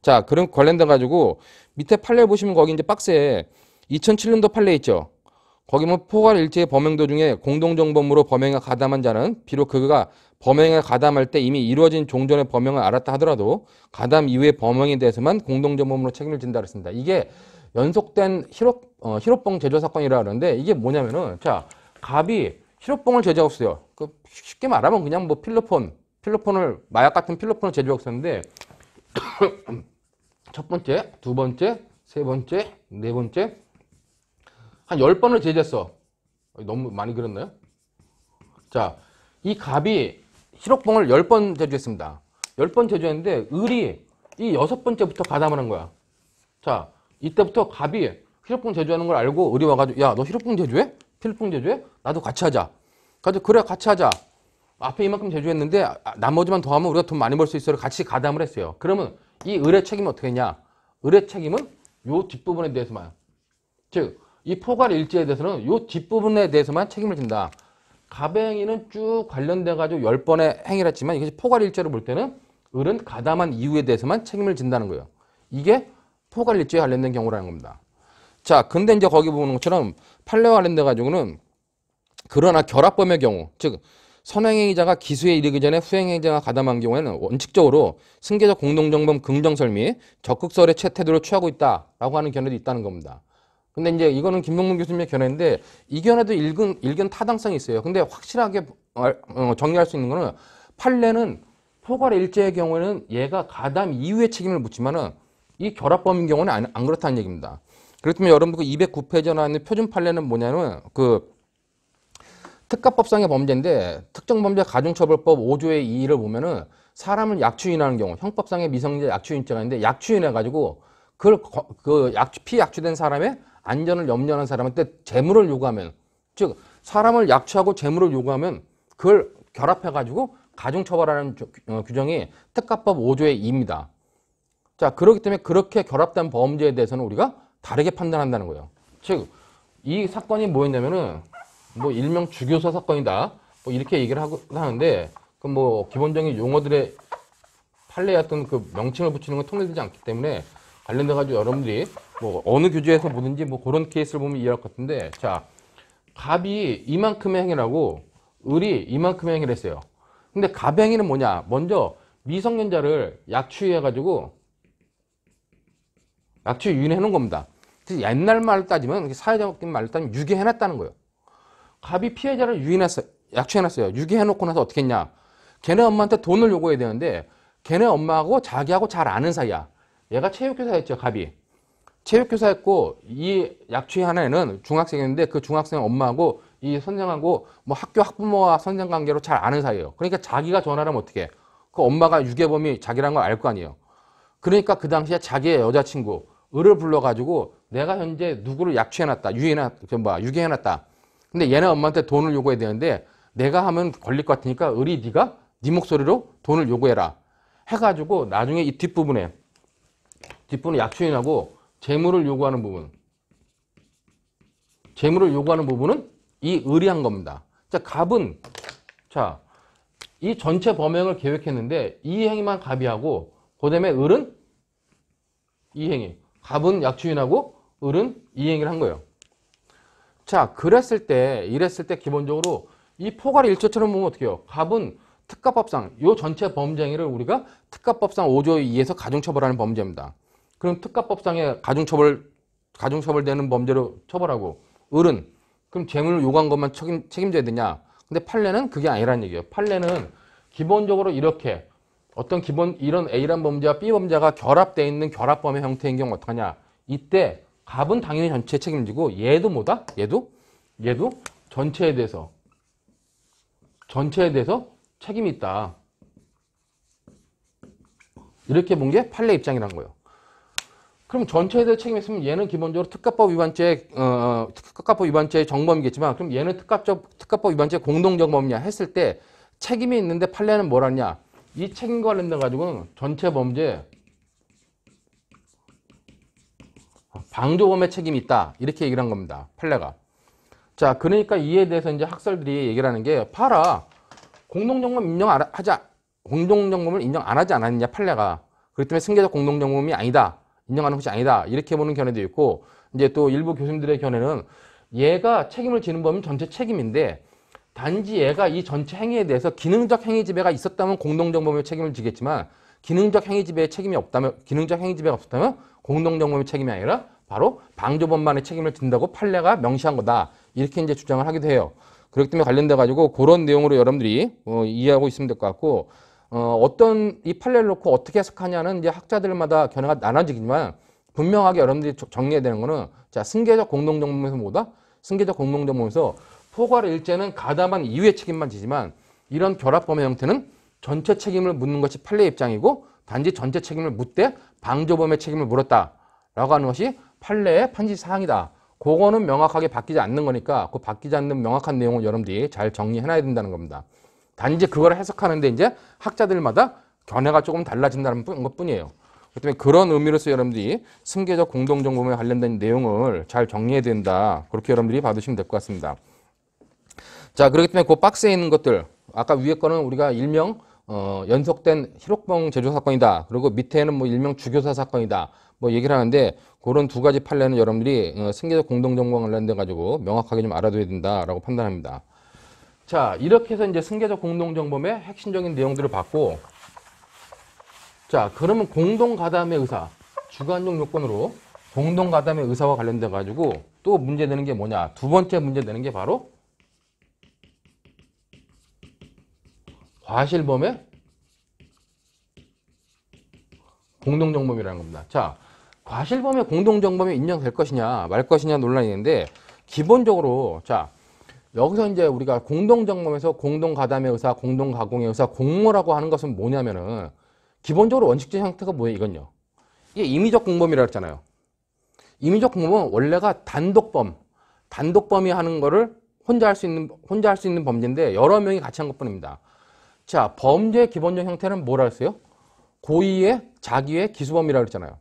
자, 그럼 관련돼 가지고 밑에 판례 보시면 거기 이제 박스에 2007년도 판례 있죠. 거기 뭐 포괄일제의 범행도 중에 공동정범으로 범행에 가담한 자는 비록 그가 범행에 가담할 때 이미 이루어진 종전의 범행을 알았다 하더라도 가담 이후의 범행에 대해서만 공동정범으로 책임을 진다 그랬습니다. 이게 연속된 희로봉 제조 사건이라 그러는데 이게 뭐냐면은 자, 갑이 희로봉을 제조하고 있어요. 쉽게 말하면 그냥 뭐 필로폰을 마약 같은 필로폰을 제조하고 있었는데 첫 번째, 두 번째, 세 번째, 네 번째 한 10번을 제조했어. 너무 많이 그렸나요? 자, 이 갑이 희로봉을 10번 제조했습니다. 10번 제조했는데 을이 이 6번째부터 가담을 한 거야. 자, 이때부터 갑이 희로봉 제조하는 걸 알고 을이 와가지고 야, 너 희로봉 제조해? 필로폰 제조해? 나도 같이 하자. 그래서 그래 같이 하자. 앞에 이만큼 제조했는데 나머지만 더 하면 우리가 돈 많이 벌 수 있어요. 같이 가담을 했어요. 그러면 이 을의 책임은 어떻게 했냐? 을의 책임은 요 뒷부분에 대해서만. 즉, 이 포괄일제에 대해서는 요 뒷부분에 대해서만 책임을 진다. 갑의 행위는 쭉 관련돼가지고 10번의 행위를 했지만 이것이 포괄일제로 볼 때는 을은 가담한 이유에 대해서만 책임을 진다는 거예요. 이게 포괄일제에 관련된 경우라는 겁니다. 자, 근데 이제 거기 보는 것처럼 판례와 관련돼가지고는 그러나 결합범의 경우, 즉 선행행위자가 기수에 이르기 전에 후행행위자가 가담한 경우에는 원칙적으로 승계적 공동정범 긍정설 및 적극설의 태도를 취하고 있다라고 하는 견해도 있다는 겁니다. 근데 이제 이거는 김동문 교수님의 견해인데 이 견해도 일견 타당성이 있어요. 근데 확실하게 정리할 수 있는 거는 판례는 포괄일제의 경우에는 얘가 가담 이후에 책임을 묻지만은 이 결합범인 경우는 안 그렇다는 얘기입니다. 그렇다면 여러분들 그 209페이지에 나와있는 표준 판례는 뭐냐면 그 특가법상의 범죄인데 특정범죄 가중처벌법 5조의 2를 보면은 사람을 약추인하는 경우 형법상의 미성년자 약추인죄가 있는데 약추인해가지고 피약추된 사람의 안전을 염려하는 사람한테 재물을 요구하면 즉 사람을 약추하고 재물을 요구하면 그걸 결합해가지고 가중처벌하는 규정이 특가법 5조의 2입니다. 자, 그렇기 때문에 그렇게 결합된 범죄에 대해서는 우리가 다르게 판단한다는 거예요. 즉 이 사건이 뭐였냐면은 뭐 일명 주교사 사건이다. 뭐 이렇게 얘기를 하는데 그 뭐 기본적인 용어들의 판례였던 그 명칭을 붙이는 건 통일되지 않기 때문에 관련돼 가지고 여러분들이 뭐 어느 교재에서 보든지 뭐 그런 케이스를 보면 이해할 것 같은데 자, 갑이 이만큼의 행위를 하고 을이 이만큼의 행위를 했어요. 근데 갑의 행위는 뭐냐? 먼저 미성년자를 약취해 가지고 약취 유인해 놓은 겁니다. 그래서 옛날 말로 따지면 사회적인 말로 따지면 유기해 놨다는 거예요. 갑이 피해자를 유인했어요. 약취해놨어요. 유기해놓고 나서 어떻게 했냐. 걔네 엄마한테 돈을 요구해야 되는데 걔네 엄마하고 자기하고 잘 아는 사이야. 얘가 체육교사였죠. 갑이. 체육교사였고 이 약취한 애는 중학생이었는데 그 중학생 엄마하고 이 선생하고 뭐 학교 학부모와 선생 관계로 잘 아는 사이예요. 그러니까 자기가 전화를 하면 어떻게 해. 그 엄마가 유괴범이 자기라는 걸 알 거 아니에요. 그러니까 그 당시에 자기의 여자친구 을을 불러가지고 내가 현재 누구를 약취해놨다. 유괴해놨다. 근데 얘네 엄마한테 돈을 요구해야 되는데 내가 하면 걸릴 것 같으니까 을이 네가 네 목소리로 돈을 요구해라 해가지고 나중에 이 뒷부분에 약추인하고 재물을 요구하는 부분은 이 을이 한 겁니다. 자, 갑은 이 전체 범행을 계획했는데 이 행위만 갑이 하고 그다음에 을은 이 행위. 갑은 약추인하고 을은 이 행위를 한 거예요. 자, 이랬을 때 기본적으로 이 포괄일제처럼 보면 어떻게 해요? 갑은 특가법상 요 전체 범죄 행위를 우리가 특가법상 5조 2에서 가중처벌하는 범죄입니다. 그럼 특가법상의 가중처벌되는 범죄로 처벌하고 을은 그럼 재물을 요구한 것만 책임져야 되냐? 근데 판례는 그게 아니라는 얘기예요. 판례는 기본적으로 이렇게 어떤 이런 A란 범죄와 B 범죄가 결합되어 있는 결합범의 형태인 경우 어떡하냐? 이때 갑은 당연히 전체 책임지고 얘도 뭐다? 얘도 전체에 대해서 책임이 있다. 이렇게 본 게 판례 입장이라는 거예요. 그럼 전체에 대해 책임이 있으면 얘는 기본적으로 특가법 위반죄의 정범이겠지만 그럼 얘는 특가법 위반죄의 공동정범이냐 했을 때 책임이 있는데 판례는 뭐라냐? 이 책임과 관련돼 가지고는 전체 범죄 방조범의 책임이 있다. 이렇게 얘기를 한 겁니다. 판례가. 자, 그러니까 이에 대해서 이제 학설들이 얘기를 하는 게 봐라. 공동정범을 인정 안 하지 않았느냐 판례가. 그렇기 때문에 승계적 공동정범이 아니다. 인정하는 것이 아니다. 이렇게 보는 견해도 있고 이제 또 일부 교수님들의 견해는 얘가 책임을 지는 범위는 전체 책임인데 단지 얘가 이 전체 행위에 대해서 기능적 행위 지배가 있었다면 공동정범의 책임을 지겠지만 기능적 행위 지배가 없었다면 공동정범의 책임이 아니라 바로 방조범만의 책임을 진다고 판례가 명시한 거다. 이렇게 이제 주장을 하기도 해요. 그렇기 때문에 관련돼 가지고 그런 내용으로 여러분들이 이해하고 있으면 될 것 같고 어떤 이 판례를 놓고 어떻게 해석하냐는 이제 학자들마다 견해가 나눠지지만 분명하게 여러분들이 정리해야 되는 거는 자, 승계적 공동정범에서 뭐다? 승계적 공동정범에서 포괄 일죄는 가담한 이후의 책임만 지지만 이런 결합범의 형태는 전체 책임을 묻는 것이 판례 입장이고 단지 전체 책임을 묻되 방조범의 책임을 물었다라고 하는 것이 판례의 판시 사항이다. 그거는 명확하게 바뀌지 않는 거니까 그 바뀌지 않는 명확한 내용을 여러분들이 잘 정리해놔야 된다는 겁니다. 단지 그걸 해석하는데 이제 학자들마다 견해가 조금 달라진다는 것뿐이에요. 그렇기 때문에 그런 의미로서 여러분들이 승계적 공동정범에 관련된 내용을 잘 정리해야 된다. 그렇게 여러분들이 받으시면 될 것 같습니다. 자, 그렇기 때문에 그 박스에 있는 것들 아까 위에 거는 우리가 일명 연속된 희록병 제조 사건이다. 그리고 밑에는 뭐 일명 주교사 사건이다. 뭐 얘기를 하는데 그런 두 가지 판례는 여러분들이 승계적 공동정범 관련돼 가지고 명확하게 좀 알아둬야 된다라고 판단합니다. 자, 이렇게 해서 이제 승계적 공동정범의 핵심적인 내용들을 봤고, 자, 그러면 공동가담의 의사, 주관적 요건으로 공동가담의 의사와 관련돼 가지고 또 문제되는 게 뭐냐? 두 번째 문제되는 게 바로 과실범의 공동정범이라는 겁니다. 자, 과실범의 공동정범이 인정될 것이냐 말 것이냐 논란이 있는데 기본적으로 자, 여기서 이제 우리가 공동정범에서 공동가담의 의사, 공동가공의 의사, 공모라고 하는 것은 뭐냐면은 기본적으로 원칙적 형태가 뭐예요? 이건요. 이게 임의적 공범이라고 했잖아요. 임의적 공범은 원래가 단독범이 하는 거를 혼자 할 수 있는 범죄인데 여러 명이 같이 한 것뿐입니다. 자, 범죄의 기본적 형태는 뭐라 했어요? 고의의 자기의 기수범이라고 했잖아요.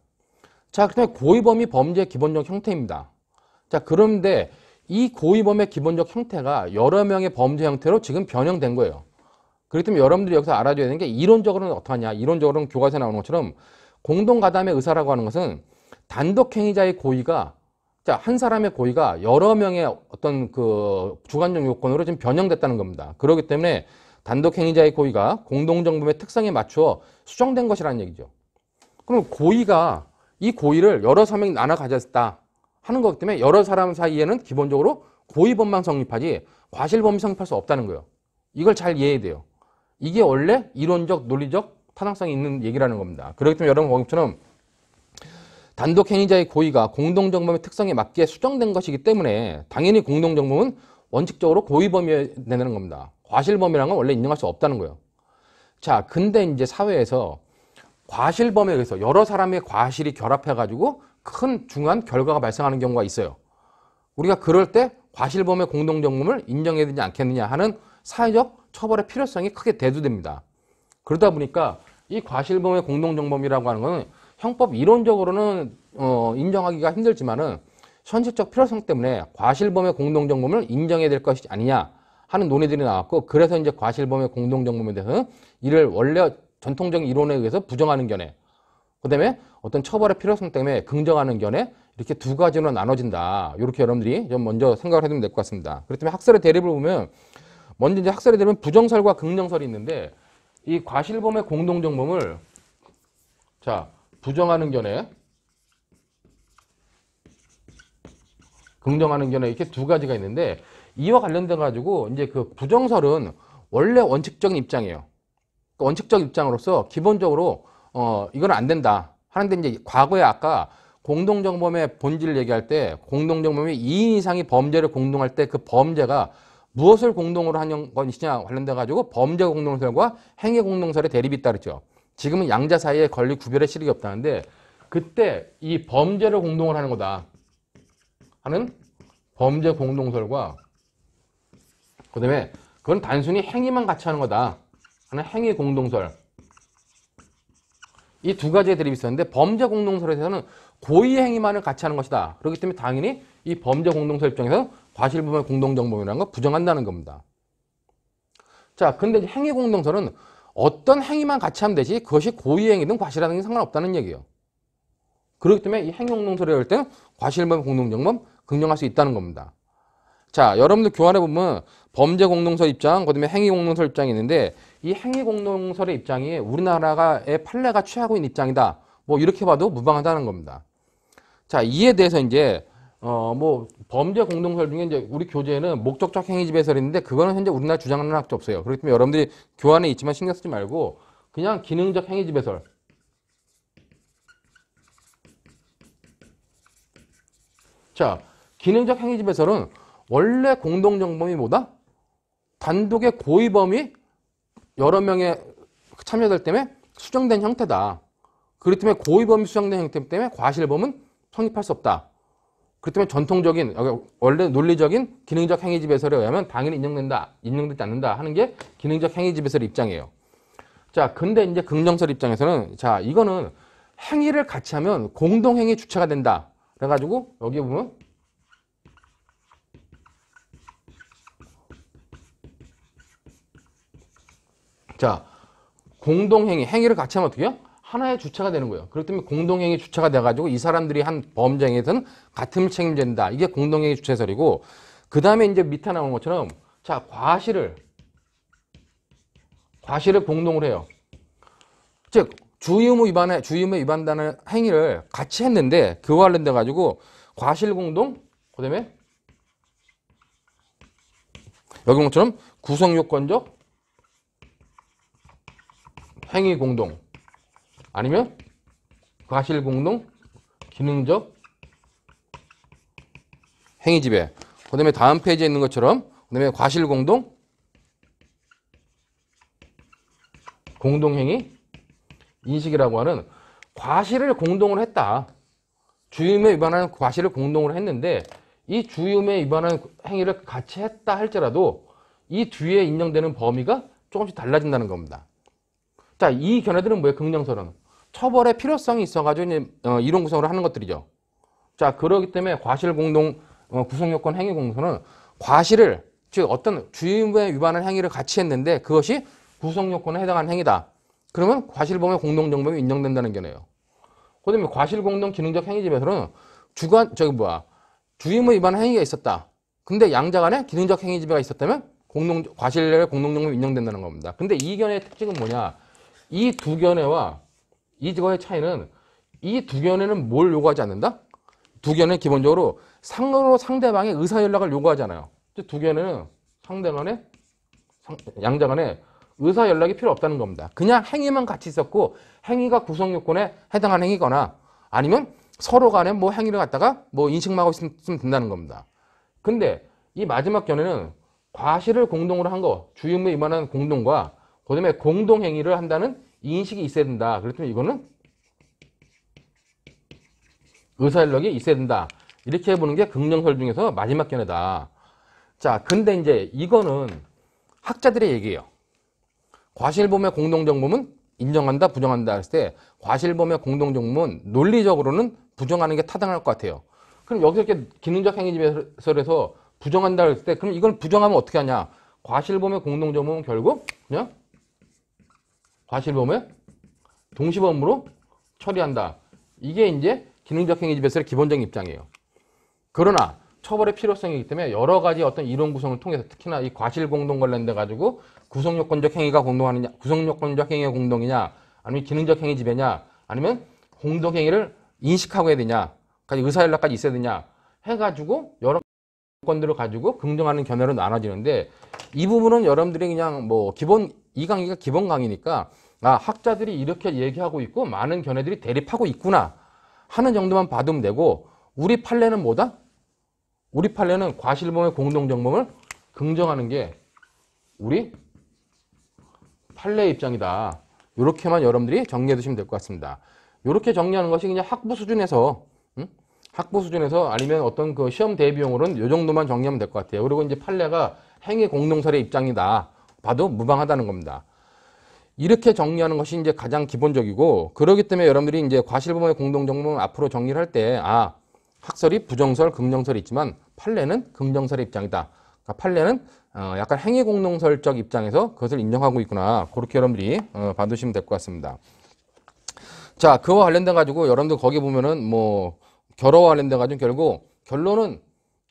자, 그렇다면 고의범이 범죄의 기본적 형태입니다. 자, 그런데 이 고의범의 기본적 형태가 여러 명의 범죄 형태로 지금 변형된 거예요. 그렇기 때문에 여러분들이 여기서 알아줘야 되는 게 이론적으로는 어떠하냐. 이론적으로는 교과서에 나오는 것처럼 공동가담의 의사라고 하는 것은 단독행위자의 고의가 자, 한 사람의 고의가 여러 명의 어떤 그 주관적 요건으로 지금 변형됐다는 겁니다. 그렇기 때문에 단독행위자의 고의가 공동정범의 특성에 맞추어 수정된 것이라는 얘기죠. 그럼 고의가 이 고의를 여러 사람이 나눠 가졌다 하는 거기 때문에 여러 사람 사이에는 기본적으로 고의범만 성립하지 과실범이 성립할 수 없다는 거예요. 이걸 잘 이해해야 돼요. 이게 원래 이론적, 논리적 타당성이 있는 얘기라는 겁니다. 그렇기 때문에 여러분 거기처럼 단독행위자의 고의가 공동정범의 특성에 맞게 수정된 것이기 때문에 당연히 공동정범은 원칙적으로 고의범이 되는 겁니다. 과실범이라는 건 원래 인정할 수 없다는 거예요. 자, 근데 이제 사회에서 과실범에 의해서 여러 사람의 과실이 결합해가지고 큰 중요한 결과가 발생하는 경우가 있어요. 우리가 그럴 때 과실범의 공동정범을 인정해야 되지 않겠느냐 하는 사회적 처벌의 필요성이 크게 대두됩니다. 그러다 보니까 이 과실범의 공동정범이라고 하는 것은 형법 이론적으로는 인정하기가 힘들지만은 현실적 필요성 때문에 과실범의 공동정범을 인정해야 될 것이 아니냐 하는 논의들이 나왔고 그래서 이제 과실범의 공동정범에 대해서는 이를 원래 전통적인 이론에 의해서 부정하는 견해 그 다음에 어떤 처벌의 필요성 때문에 긍정하는 견해 이렇게 두 가지로 나눠진다. 이렇게 여러분들이 좀 먼저 생각을 해두면 될 것 같습니다. 그렇기 때문에 학설의 대립을 보면 먼저 이제 학설의 대립은 부정설과 긍정설이 있는데 이 과실범의 공동정범을 자, 부정하는 견해, 긍정하는 견해 이렇게 두 가지가 있는데 이와 관련돼 가지고 이제 그 부정설은 원래 원칙적인 입장이에요. 그 원칙적 입장으로서 기본적으로 이건 안 된다 하는데 이제 과거에 아까 공동정범의 본질을 얘기할 때 공동정범이 2인 이상이 범죄를 공동할 때 그 범죄가 무엇을 공동으로 하는 것이냐 관련돼 가지고 범죄 공동설과 행위 공동설의 대립이 있다 그랬죠. 지금은 양자 사이에 권리 구별의 실익이 없다는데 그때 이 범죄를 공동으로 하는 거다 하는 범죄 공동설과 그다음에 그건 단순히 행위만 같이 하는 거다 하는 행위 공동설 이 두 가지의 대립이 있었는데 범죄 공동설에서는 고의 행위만을 같이 하는 것이다. 그렇기 때문에 당연히 이 범죄 공동설 입장에서 과실범의 공동정범이라는 걸 부정한다는 겁니다. 자, 근데 이제 행위 공동설은 어떤 행위만 같이 하면 되지 그것이 고의 행위든 과실하는 게 상관없다는 얘기예요. 그렇기 때문에 이 행위 공동설을 할 때는 과실범의 공동정범 긍정할 수 있다는 겁니다. 자, 여러분들 교환해 보면 범죄 공동설 입장, 그다음에 행위 공동설 입장이 있는데 이 행위 공동설의 입장이 우리나라의 판례가 취하고 있는 입장이다. 뭐 이렇게 봐도 무방하다는 겁니다. 자, 이에 대해서 이제 뭐 범죄 공동설 중에 이제 우리 교재에는 목적적 행위지배설이 있는데 그거는 현재 우리나라 주장하는 학교 없어요. 그렇기 때문에 여러분들이 교환에 있지만 신경 쓰지 말고 그냥 기능적 행위지배설. 자, 기능적 행위지배설은 원래 공동정범이 뭐다? 단독의 고의범이 여러 명의 참여들 때문에 수정된 형태다. 그렇기 때문에 고의범이 수정된 형태 때문에 과실범은 성립할 수 없다. 그렇기 때문에 전통적인 원래 논리적인 기능적 행위지배설에 의하면 당연히 인정되지 않는다 하는 게 기능적 행위지배설의 입장이에요. 자, 근데 이제 긍정설 입장에서는 자, 이거는 행위를 같이 하면 공동행위 주체가 된다. 그래가지고 여기 보면 자, 공동행위, 행위를 같이 하면 어떻게 해요? 하나의 주체가 되는 거예요. 그렇기 때문에 공동행위 주체가 돼가지고 이 사람들이 한 범죄 행위에서는 같은 책임진다. 이게 공동행위 주체설이고 그 다음에 이제 밑에 나오는 것처럼 자, 과실을 공동으로 해요. 즉 주의의무 위반다는 행위를 같이 했는데 그와 관련돼 가지고 과실 공동 그다음에 여기 본 것처럼 구성 요건적 행위 공동 아니면 과실 공동 기능적 행위 지배 그다음에 다음 페이지에 있는 것처럼 그다음에 과실 공동 공동행위 인식이라고 하는 과실을 공동으로 했다. 주의의무에 위반하는 과실을 공동으로 했는데 이 주의의무에 위반하는 행위를 같이 했다 할지라도 이 뒤에 인정되는 범위가 조금씩 달라진다는 겁니다. 자, 이 견해들은 뭐예요? 긍정설은 처벌의 필요성이 있어가지고 이론 구성을 하는 것들이죠. 자, 그렇기 때문에 과실 공동 구성요건 행위 공동설은 과실을 즉 어떤 주의의무에 위반한 행위를 같이 했는데 그것이 구성요건에 해당하는 행위다. 그러면 과실범의 공동정범이 인정된다는 견해예요. 그다음에 과실공동 기능적 행위집에서는 주의의무 위반 행위가 있었다. 근데 양자간에 기능적 행위지배가 있었다면 과실의 공동정범이 인정된다는 겁니다. 근데 이 견해의 특징은 뭐냐? 이 두 견해와 이거의 차이는 이 두 견해는 뭘 요구하지 않는다? 두 견해는 기본적으로 상대방의 의사연락을 요구하잖아요. 두 견해는 양자간에 의사연락이 필요 없다는 겁니다. 그냥 행위만 같이 있었고 행위가 구성요건에 해당하는 행위거나 아니면 서로 간에 뭐 행위를 갖다가 뭐 인식만 하고 있으면 된다는 겁니다. 근데 이 마지막 견해는 과실을 공동으로 한 거, 주의의무에 위반한 공동과 그다음에 공동행위를 한다는 인식이 있어야 된다. 그렇기 때문에 이거는 의사연락이 있어야 된다. 이렇게 보는 게 긍정설 중에서 마지막 견해다. 자, 근데 이제 이거는 학자들의 얘기예요. 과실범의 공동정범은 인정한다, 부정한다 했을 때 과실범의 공동정범은 논리적으로는 부정하는 게 타당할 것 같아요. 그럼 여기서 이렇게 기능적 행위지배설에서 부정한다 했을 때 그럼 이걸 부정하면 어떻게 하냐? 과실범의 공동정범은 결국 그냥 과실범의 동시범으로 처리한다. 이게 이제 기능적 행위지배설의 기본적인 입장이에요. 그러나 처벌의 필요성이기 때문에 여러 가지 어떤 이론 구성을 통해서 특히나 이 과실 공동 관련돼 가지고 구성요건적 행위가 공동하느냐, 구성요건적 행위가 공동이냐, 아니면 기능적 행위 지배냐, 아니면 공동 행위를 인식하고 해야 되냐, 의사 연락까지 있어야 되냐 해가지고 여러 요건들을 가지고 긍정하는 견해로 나눠지는데 이 부분은 여러분들이 그냥 뭐 기본 이 강의가 기본 강의니까 아 학자들이 이렇게 얘기하고 있고 많은 견해들이 대립하고 있구나 하는 정도만 봐두면 되고 우리 판례는 뭐다? 우리 판례는 과실범의 공동정범을 긍정하는 게 우리 판례의 입장이다. 이렇게만 여러분들이 정리해 두시면 될 것 같습니다. 이렇게 정리하는 것이 그냥 학부 수준에서 학부 수준에서 아니면 어떤 그 시험 대비용으로는 이 정도만 정리하면 될 것 같아요. 그리고 이제 판례가 행위 공동설의 입장이다. 봐도 무방하다는 겁니다. 이렇게 정리하는 것이 이제 가장 기본적이고 그렇기 때문에 여러분들이 이제 과실범의 공동정범을 앞으로 정리를 할 때 아, 학설이 부정설, 긍정설이 있지만 판례는 긍정설의 입장이다. 그러니까 판례는 약간 행위 공동설적 입장에서 그것을 인정하고 있구나. 그렇게 여러분들이 봐두시면 될 것 같습니다. 자, 그와 관련돼 가지고 여러분들 거기 보면은 뭐 결어와 관련돼 가지고 결국 결론은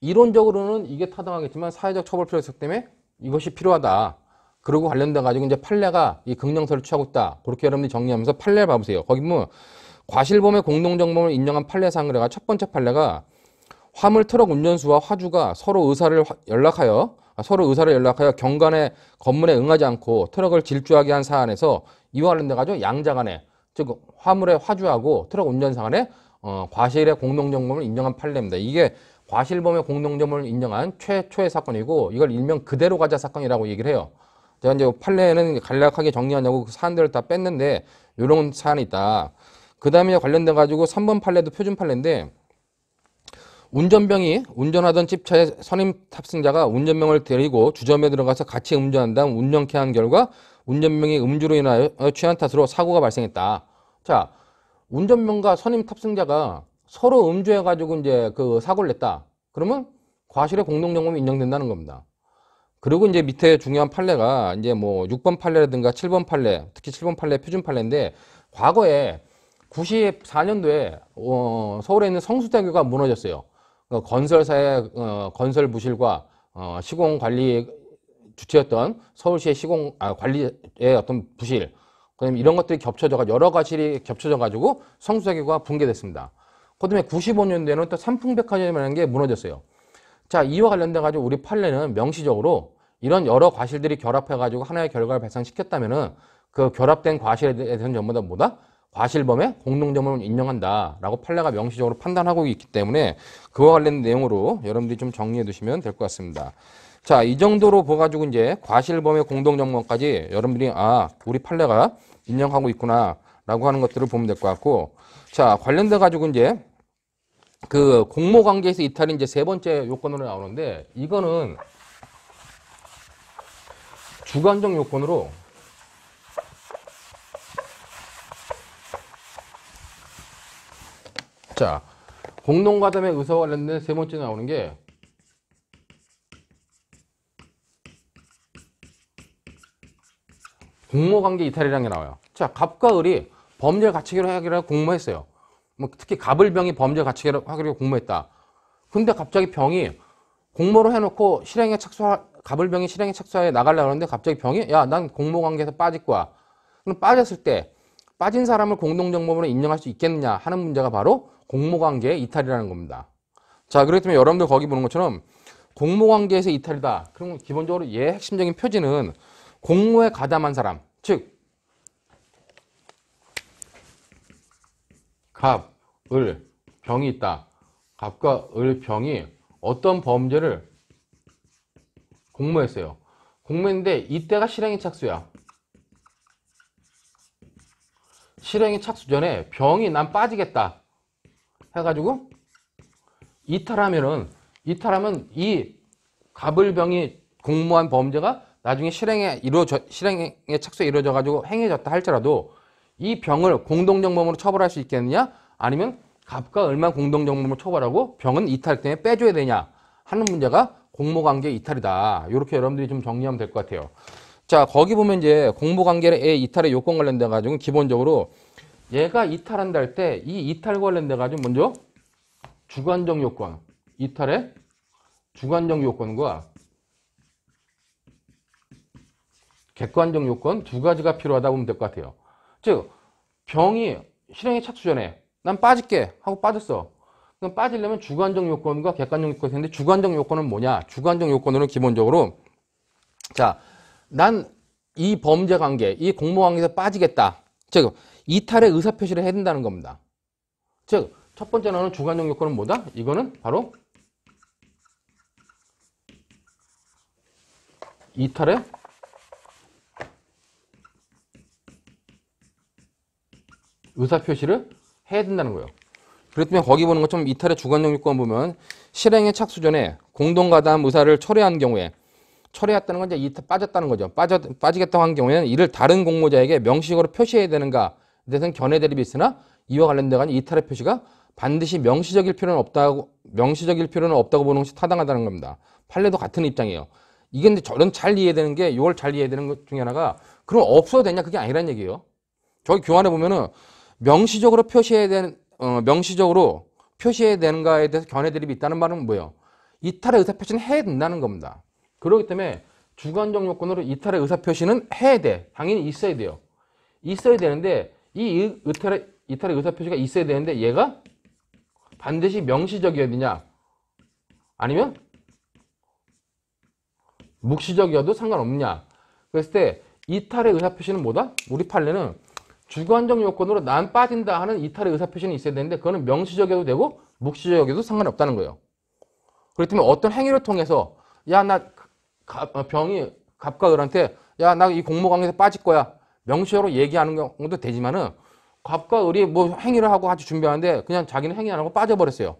이론적으로는 이게 타당하겠지만 사회적 처벌 필요성 때문에 이것이 필요하다. 그리고 관련돼 가지고 이제 판례가 이 긍정설을 취하고 있다. 그렇게 여러분들이 정리하면서 판례를 봐보세요. 거기 뭐 과실범의 공동정범을 인정한 판례상을 해가 첫 번째 판례가 화물 트럭 운전수와 화주가 서로 의사를 연락하여 경관의 검문에 응하지 않고 트럭을 질주하게 한 사안에서 이와 관련돼 가지고 양자 간에 즉 화물의 화주하고 트럭 운전사 간에 과실의 공동정범을 인정한 판례입니다. 이게 과실범의 공동정범을 인정한 최초의 사건이고 이걸 일명 그대로 가자 사건이라고 얘기를 해요. 제가 이제 판례는 간략하게 정리하냐고 그 사안들을 다 뺐는데 이런 사안이 있다. 그 다음에 관련돼 가지고 3번 판례도 표준 판례인데 운전병이 운전하던 집차의 선임 탑승자가 운전병을 데리고 주점에 들어가서 같이 음주한 다음 운전케 한 결과 운전병이 음주로 인하여 취한 탓으로 사고가 발생했다. 자, 운전병과 선임 탑승자가 서로 음주해가지고 이제 그 사고를 냈다. 그러면 과실의 공동정범이 인정된다는 겁니다. 그리고 이제 밑에 중요한 판례가 이제 뭐 6번 판례라든가 7번 판례, 특히 7번 판례 표준 판례인데 과거에 94년도에 서울에 있는 성수대교가 무너졌어요. 건설사의 건설 부실과 시공 관리 주체였던 서울시의 시공 관리의 어떤 부실, 그다음에 이런 것들이 겹쳐져가지고 여러 가지 겹쳐져가지고 성수대교가 붕괴됐습니다. 그다음에 95년도에는 또 삼풍백화점이라는 게 무너졌어요. 자, 이와 관련돼 가지고 우리 판례는 명시적으로 이런 여러 과실들이 결합해 가지고 하나의 결과를 발생시켰다면은 그 결합된 과실에 대해서는 전부 다 뭐다? 과실범의 공동정범을 인정한다라고 판례가 명시적으로 판단하고 있기 때문에 그와 관련 내용으로 여러분들이 좀 정리해 두시면 될 것 같습니다. 자, 이 정도로 봐가지고 이제 과실범의 공동정범까지 여러분들이 아, 우리 판례가 인정하고 있구나라고 하는 것들을 보면 될 것 같고, 자, 관련돼 가지고 이제 그 공모관계에서 이탈이 이제 세 번째 요건으로 나오는데 이거는 주관적 요건으로 자, 공동가담의 의사와 관련된 세 번째 나오는 게 공모관계 이탈이라는 게 나와요. 자, 갑과 을이 범죄 가치기로 하기로 공모했어요. 뭐 특히 갑을 병이 범죄 가치기로 하기로 공모했다. 근데 갑자기 병이 공모를 해놓고 갑을 병이 실행에 착수하에 나가려고 하는데 갑자기 병이 야, 난 공모관계에서 빠질 거야. 그럼 빠졌을 때 빠진 사람을 공동정범으로 인정할 수 있겠느냐 하는 문제가 바로 공모관계의 이탈이라는 겁니다. 자, 그렇기 때문에 여러분들 거기 보는 것처럼 공모관계에서 이탈이다. 그럼 기본적으로 얘의 핵심적인 표지는 공모에 가담한 사람, 즉 갑, 을, 병이 있다. 갑과 을, 병이 어떤 범죄를 공모했어요. 공모했는데 이때가 실행의 착수야. 실행의 착수 전에 병이 난 빠지겠다 해가지고 이탈하면 이 갑을병이 공모한 범죄가 나중에 실행에 착수에 이루어져 가지고 행해졌다 할지라도 이 병을 공동정범으로 처벌할 수 있겠느냐, 아니면 갑과 을만 공동정범으로 처벌하고 병은 이탈 때문에 빼줘야 되냐 하는 문제가 공모관계 이탈이다. 이렇게 여러분들이 좀 정리하면 될 것 같아요. 자, 거기 보면 이제 공모관계의 이탈의 요건 관련돼 가지고 기본적으로 얘가 이탈한다 할 때 이 이탈 관련돼 가지고 먼저 주관적 요건, 이탈의 주관적 요건과 객관적 요건 두 가지가 필요하다 보면 될 것 같아요. 즉 병이 실행에 착수 전에 난 빠질게 하고 빠졌어. 그럼 빠지려면 주관적 요건과 객관적 요건이 있는데 주관적 요건은 뭐냐? 주관적 요건으로는 기본적으로 자, 난 이 범죄 관계, 이 공모 관계에서 빠지겠다. 즉 이탈의 의사 표시를 해야 된다는 겁니다. 즉 첫 번째 나오는 주관적 요건은 뭐다? 이거는 바로 이탈의 의사 표시를 해야 된다는 거예요. 그렇다면 거기 보는 것처럼 이탈의 주관적 요건 보면 실행에 착수 전에 공동가담 의사를 철회한 경우에 철회했다는 건 이제 이탈 빠졌다는 거죠. 빠지겠다고 한 경우에는 이를 다른 공모자에게 명시적으로 표시해야 되는가 대해서는 견해 대립이 있으나 이와 관련된 이탈의 표시가 반드시 명시적일 필요는 없다고 보는 것이 타당하다는 겁니다. 판례도 같은 입장이에요. 이게 근데 저는 잘 이해되는 게 이걸 잘 이해되는 것 중에 하나가 그럼 없어도 되냐 그게 아니란 얘기예요. 저기 교환에 보면은 명시적으로 표시해야 되는가에 대해서 견해 대립이 있다는 말은 뭐예요? 이탈의 의사 표시는 해야 된다는 겁니다. 그렇기 때문에 주관적 요건으로 이탈의 의사 표시는 해야 돼. 당연히 있어야 돼요. 있어야 되는데 이 이탈의 의사 표시가 있어야 되는데 얘가 반드시 명시적이어야 되냐? 아니면 묵시적이어도 상관없냐? 그랬을 때 이탈의 의사 표시는 뭐다? 우리 판례는 주관적 요건으로 난 빠진다 하는 이탈의 의사 표시는 있어야 되는데 그거는 명시적이어도 되고 묵시적이어도 상관없다는 거예요. 그렇기 때문에 어떤 행위를 통해서 야, 나 병이 갑과 을한테 야, 나 이 공모관계에서 빠질 거야. 명시적으로 얘기하는 경우도 되지만은 갑과 을이 뭐 행위를 하고 같이 준비하는데 그냥 자기는 행위 안 하고 빠져버렸어요.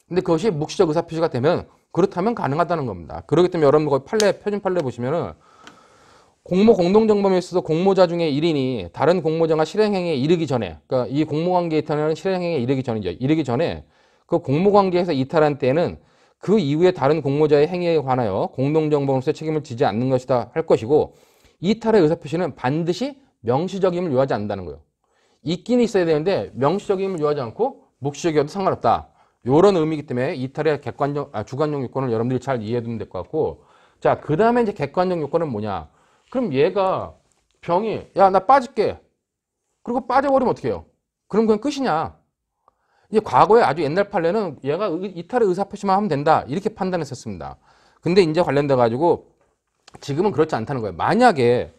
근데 그것이 묵시적 의사 표시가 되면 그렇다면 가능하다는 겁니다. 그렇기 때문에 여러분 거기 표준 판례 보시면은 공모 공동정범에 있어서 공모자 중에 1인이 다른 공모자가 실행행위에 이르기 전에, 그러니까 이 공모관계에 이탈하는 실행행위에 이르기 전이죠. 이르기 전에 그 공모관계에서 이탈한 때에는 그 이후에 다른 공모자의 행위에 관하여 공동정범으로서 책임을 지지 않는 것이다 할 것이고 이탈의 의사표시는 반드시 명시적임을 요하지 않는다는 거예요. 있긴 있어야 되는데 명시적임을 요하지 않고 묵시적이어도 상관없다. 이런 의미이기 때문에 이탈의 주관적 요건을 여러분들이 잘 이해해 두면 될 것 같고 자, 그 다음에 이제 객관적 요건은 뭐냐? 그럼 얘가 병이 야, 나 빠질게. 그리고 빠져버리면 어떻게 해요? 그럼 그냥 끝이냐? 이제 과거에 아주 옛날 판례는 얘가 이탈의 의사표시만 하면 된다. 이렇게 판단했었습니다. 근데 이제 관련돼 가지고 지금은 그렇지 않다는 거예요. 만약에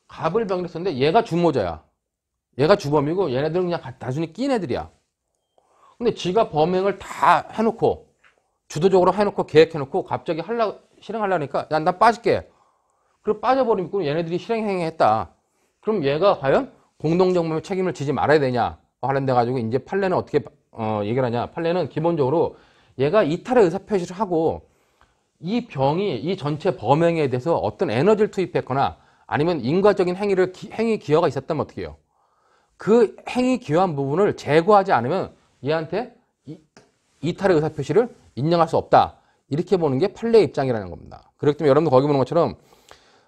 갑을 병이라 썼는데 얘가 주모자야. 얘가 주범이고 얘네들은 그냥 단순히 낀 애들이야. 근데 지가 범행을 다 해놓고 주도적으로 해놓고 계획해놓고 갑자기 실행하려니까 야, 나 빠질게. 그리고 빠져버리면 얘네들이 실행행위했다. 그럼 얘가 과연 공동정범의 책임을 지지 말아야 되냐? 관련돼 가지고 이제 판례는 어떻게 얘기를 하냐? 판례는 기본적으로 얘가 이탈의 의사표시를 하고 이 병이 이 전체 범행에 대해서 어떤 에너지를 투입했거나 아니면 인과적인 행위 기여가 있었다면 어떻게 해요? 그 행위 기여한 부분을 제거하지 않으면 얘한테 이탈의 의사표시를 인정할 수 없다. 이렇게 보는 게 판례의 입장이라는 겁니다. 그렇기 때문에 여러분들 거기 보는 것처럼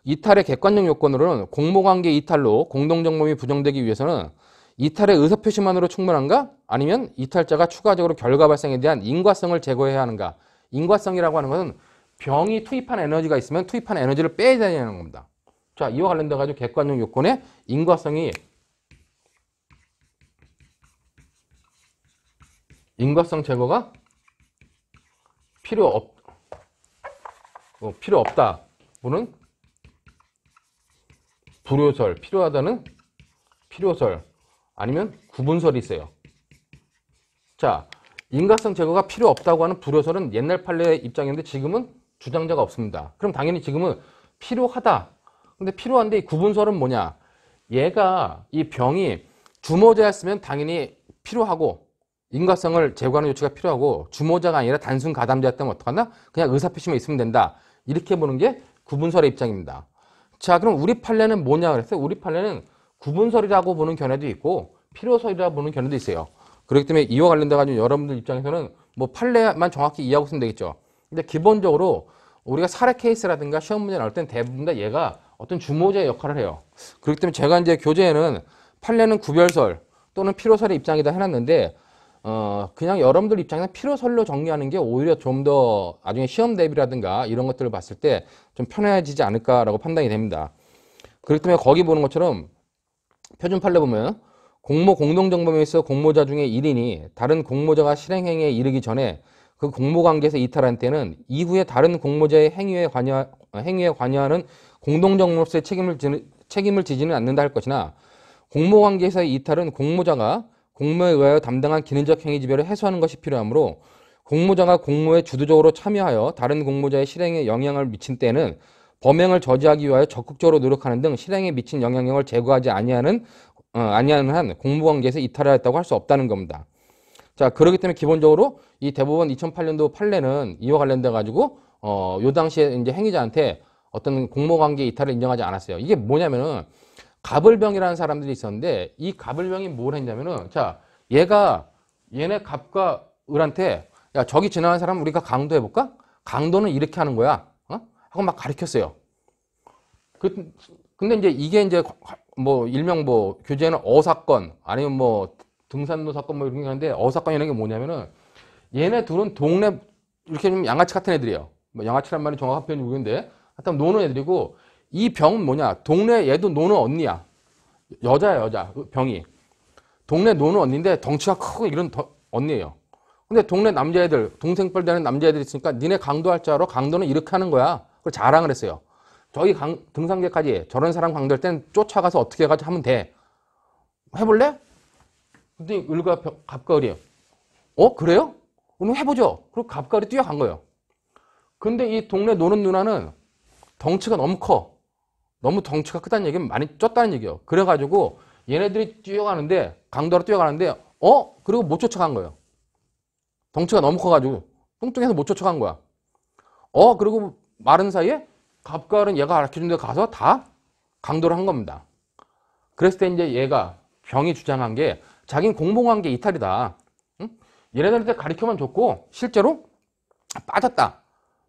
이탈의 객관적 요건으로는 공모관계 이탈로 공동정범이 부정되기 위해서는 이탈의 의사표시만으로 충분한가? 아니면 이탈자가 추가적으로 결과 발생에 대한 인과성을 제거해야 하는가? 인과성이라고 하는 것은 병이 투입한 에너지가 있으면 투입한 에너지를 빼야 되는 겁니다. 자, 이와 관련돼 가지고 객관적 요건의 인과성 제거가 필요 없다. 보는 불효설, 필요하다는 필요설 아니면 구분설이 있어요. 자, 인과성 제거가 필요 없다고 하는 불효설은 옛날 판례의 입장인데 지금은 주장자가 없습니다. 그럼 당연히 지금은 필요하다. 근데 필요한데 이 구분설은 뭐냐? 얘가 이 병이 주모자였으면 당연히 필요하고 인과성을 제거하는 조치가 필요하고 주모자가 아니라 단순 가담자였다면 어떡하나? 그냥 의사표시만 있으면 된다. 이렇게 보는 게 구분설의 입장입니다. 자, 그럼 우리 판례는 뭐냐 그랬어요? 우리 판례는 구분설이라고 보는 견해도 있고 필요설이라고 보는 견해도 있어요. 그렇기 때문에 이와 관련돼 가지고 여러분들 입장에서는 뭐 판례만 정확히 이해하고 있으면 되겠죠. 근데 기본적으로 우리가 사례 케이스라든가 시험 문제 나올 땐 대부분 다 얘가 어떤 주모자의 역할을 해요. 그렇기 때문에 제가 이제 교재에는 판례는 구별설 또는 필요설의 입장이다 해놨는데 그냥 여러분들 입장에서 필요설로 정리하는 게 오히려 좀 더 나중에 시험 대비라든가 이런 것들을 봤을 때 좀 편해지지 않을까라고 판단이 됩니다. 그렇기 때문에 거기 보는 것처럼 표준 판례 보면 공모 공동정범에 있어 공모자 중에 1인이 다른 공모자가 실행행위에 이르기 전에 그 공모관계에서 이탈한 때는 이후에 다른 공모자의 행위에 관여하는 공동정범으로서의 책임을 지지는 않는다 할 것이나 공모관계에서의 이탈은 공모자가 공모에 의하여 담당한 기능적 행위 지배를 해소하는 것이 필요하므로 공모자가 공모에 주도적으로 참여하여 다른 공모자의 실행에 영향을 미친 때는 범행을 저지하기 위하여 적극적으로 노력하는 등 실행에 미친 영향력을 제거하지 아니하는 한 공모관계에서 이탈하였다고 할 수 없다는 겁니다. 자, 그렇기 때문에 기본적으로 이 대법원 2008년도 판례는 이와 관련돼 가지고 요 당시에 이제 행위자한테 어떤 공모관계 이탈을 인정하지 않았어요. 이게 뭐냐면은 가불병이라는 사람들이 있었는데 이 가불병이 뭘 했냐면은 자, 얘네 갑과 을한테 야, 저기 지나가는 사람 우리가 강도해 볼까? 강도는 이렇게 하는 거야. 하고 막 가르쳤어요. 근데 이제 이게 이제 뭐 일명 뭐 교재에는 어사건 아니면 뭐 등산로 사건 뭐 이런 게 하는데 어사건 이런 게 뭐냐면은 얘네 둘은 동네 이렇게 좀 양아치 같은 애들이에요. 뭐 양아치란 말이 정확한 표현이 모르겠는데 하여튼 노는 애들이고 이 병은 뭐냐? 동네 얘도 노는 언니야. 여자야 여자 병이. 동네 노는 언니인데 덩치가 크고 이런 언니예요. 근데 동네 남자애들 동생뻘 되는 남자애들 있으니까 니네 강도할 줄 알아? 강도는 이렇게 하는 거야. 그걸 자랑을 했어요. 저기 등산객까지 저런 사람 강도할 땐 쫓아가서 어떻게 해가지고 하면 돼. 해볼래? 근데 을과 갑과 을이 그래요? 그럼 해보죠. 그리고 갑과 을이 뛰어간 거예요. 근데 이 동네 노는 누나는 덩치가 너무 커. 너무 덩치가 크다는 얘기는 많이 쪘다는 얘기예요. 그래가지고 얘네들이 뛰어가는데 강도로 뛰어가는데 그리고 못 쫓아간 거예요. 덩치가 너무 커가지고 뚱뚱해서 못 쫓아간 거야. 그리고 마른 사이에 갑과 을은 얘가 가르쳐준 데 가서 다 강도를 한 겁니다. 그랬을 때 이제 얘가 병이 주장한 게 자기는 공공관계 이탈이다. 응? 얘네들한테 가르쳐만 줬고 실제로 빠졌다.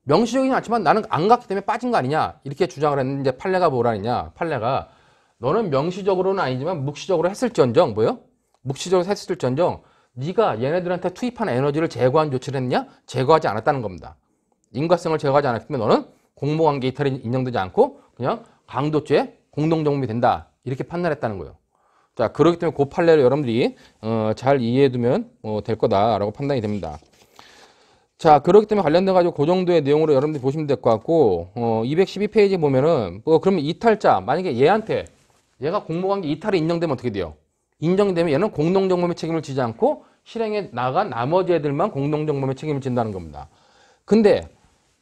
명시적이진 않지만 나는 안 갔기 때문에 빠진 거 아니냐 이렇게 주장을 했는데 판례가 뭐라 했냐. 판례가 너는 명시적으로는 아니지만 묵시적으로 했을지언정 뭐요? 묵시적으로 했을지언정 네가 얘네들한테 투입한 에너지를 제거한 조치를 했냐? 제거하지 않았다는 겁니다. 인과성을 제거하지 않았기 때문에 너는 공모관계 이탈이 인정되지 않고 그냥 강도죄 공동정범이 된다. 이렇게 판단했다는 거예요. 자, 그렇기 때문에 그 판례를 여러분들이 잘 이해해두면 될 거다라고 판단이 됩니다. 자, 그렇기 때문에 관련돼 가지고 그 정도의 내용으로 여러분들이 보시면 될 것 같고 212페이지 보면은 그러면 이탈자 만약에 얘가 공모관계 이탈이 인정되면 어떻게 돼요? 인정되면 얘는 공동정범의 책임을 지지 않고 실행에 나간 나머지 애들만 공동정범의 책임을 진다는 겁니다. 근데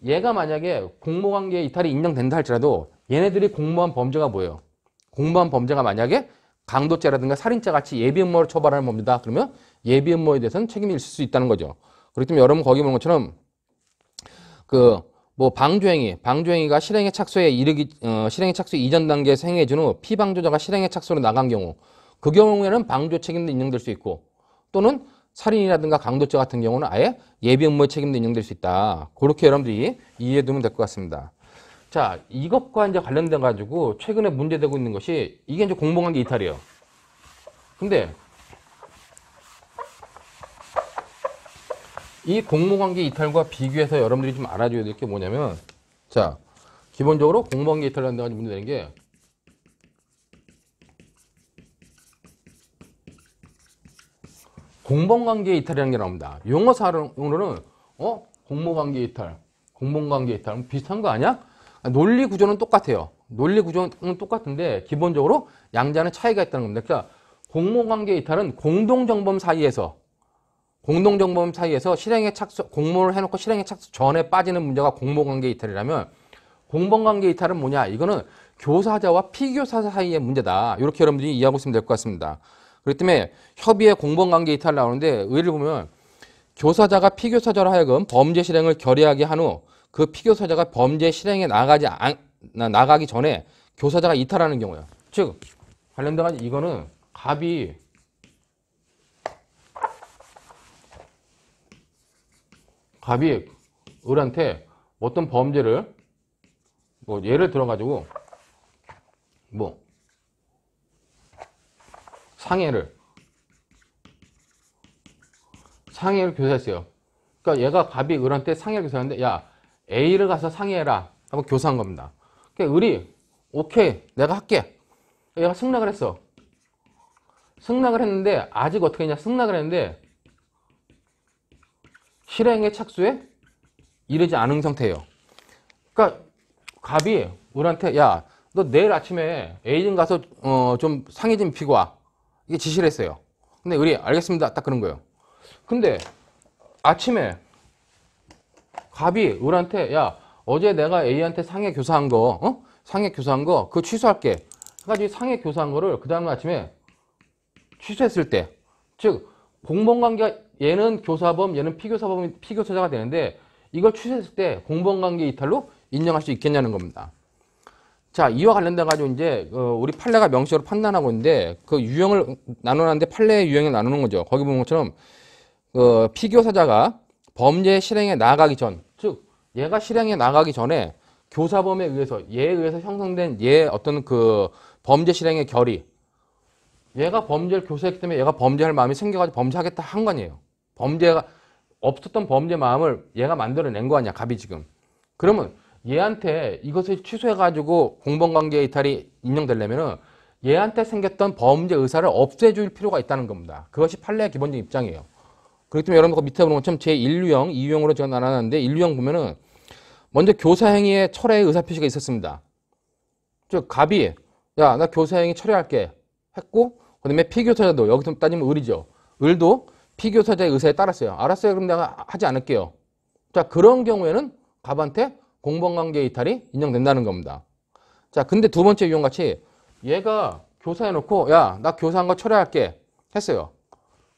얘가 만약에 공모관계 이탈이 인정된다 할지라도 얘네들이 공모한 범죄가 뭐예요? 공모한 범죄가 만약에 강도죄라든가 살인죄 같이 예비음모를 처벌하는 범죄다. 그러면 예비음모에 대해서는 책임이 있을 수 있다는 거죠. 그렇기 때문에 여러분 거기 보는 것처럼 뭐 방조행위가 실행에 착수에 실행에 착수 이전 단계에서 행해진 후 피방조자가 실행에 착수로 나간 경우 그 경우에는 방조 책임도 인정될 수 있고 또는 살인이라든가 강도죄 같은 경우는 아예 예비 음모의 책임도 인정될 수 있다. 그렇게 여러분들이 이해해 두면 될 것 같습니다. 자, 이것과 이제 관련돼 가지고 최근에 문제되고 있는 것이 이게 이제 공공관계 이탈이에요. 근데 이 공모관계 이탈과 비교해서 여러분들이 좀 알아줘야 될 게 뭐냐면 자, 기본적으로 공모관계 이탈을 한다고 문제되는 게 공범관계 이탈이라는 게 나옵니다. 용어사로는 공모관계 이탈, 공범관계 이탈 비슷한 거 아니야? 논리 구조는 똑같아요. 논리 구조는 똑같은데 기본적으로 양자는 차이가 있다는 겁니다. 그러니까 공모관계 이탈은 공동정범 사이에서 실행에 착수, 공모를 해놓고 실행에 착수 전에 빠지는 문제가 공모관계 이탈이라면 공범관계 이탈은 뭐냐? 이거는 교사자와 피교사자 사이의 문제다. 이렇게 여러분들이 이해하고 있으면 될 것 같습니다. 그렇기 때문에 협의의 공범관계 이탈 나오는데 의를 보면 교사자가 피교사자로 하여금 범죄 실행을 결의하게 한 후 그 피교사자가 범죄 실행에 나가기 전에 교사자가 이탈하는 경우예요. 즉 관련된 이거는 갑이 을한테 어떤 범죄를 뭐 예를 들어 가지고 뭐 상해를 상해를 교사했어요. 그러니까 얘가 갑이 을한테 상해를 교사하는데 야 A를 가서 상해해라 하고 교사한 겁니다. 그러니까 을이 오케이 내가 할게. 얘가 승낙을 했어. 승낙을 했는데 아직 어떻게 했냐 승낙을 했는데 실행의 착수에 이르지 않은 상태예요. 그러니까 갑이 을한테 야 너 내일 아침에 A 좀 가서 좀 상해 좀 입히고 와. 이게 지시를 했어요. 근데 을이 알겠습니다. 딱 그런 거예요. 근데 아침에 갑이 을한테 야 어제 내가 A한테 상해 교사한 거 상해 교사한 거 그거 취소할게. 해가지고 상해 교사한 거를 그 다음 아침에 취소했을 때 즉 공범관계가 얘는 교사범 얘는 피교사범이 피교사자가 되는데 이걸 취소했을 때 공범관계 이탈로 인정할 수 있겠냐는 겁니다. 자, 이와 관련돼 가지고 이제 우리 판례가 명시적으로 판단하고 있는데 그 유형을 나누는데 판례의 유형을 나누는 거죠. 거기 보는 것처럼 피교사자가 범죄 실행에 나아가기 전, 즉 얘가 실행에 나가기 전에 교사범에 의해서 얘에 의해서 형성된 얘의 어떤 그 범죄 실행의 결의, 얘가 범죄를 교사했기 때문에 얘가 범죄할 마음이 생겨가지고 범죄하겠다 한 거 아니에요. 범죄가 없었던 범죄 마음을 얘가 만들어낸 거 아니야, 갑이 지금. 그러면 얘한테 이것을 취소해가지고 공범관계 이탈이 인정되려면은 얘한테 생겼던 범죄 의사를 없애줄 필요가 있다는 겁니다. 그것이 판례의 기본적인 입장이에요. 그렇기 때문에 여러분 밑에 보는 것처럼 제1유형, 2유형으로 제가 나눴는데 1유형 보면은 먼저 교사행위에 철회의 의사표시가 있었습니다. 즉 갑이 야 나 교사행위 철회할게 했고 그 다음에 피교사자도 여기서 따지면 을이죠. 을도 피교사자의 의사에 따랐어요. 알았어요. 그럼 내가 하지 않을게요. 자 그런 경우에는 갑한테 공범관계 이탈이 인정된다는 겁니다. 자 근데 두 번째 유형 같이 얘가 교사해놓고 야 나 교사한 거 철회할게 했어요.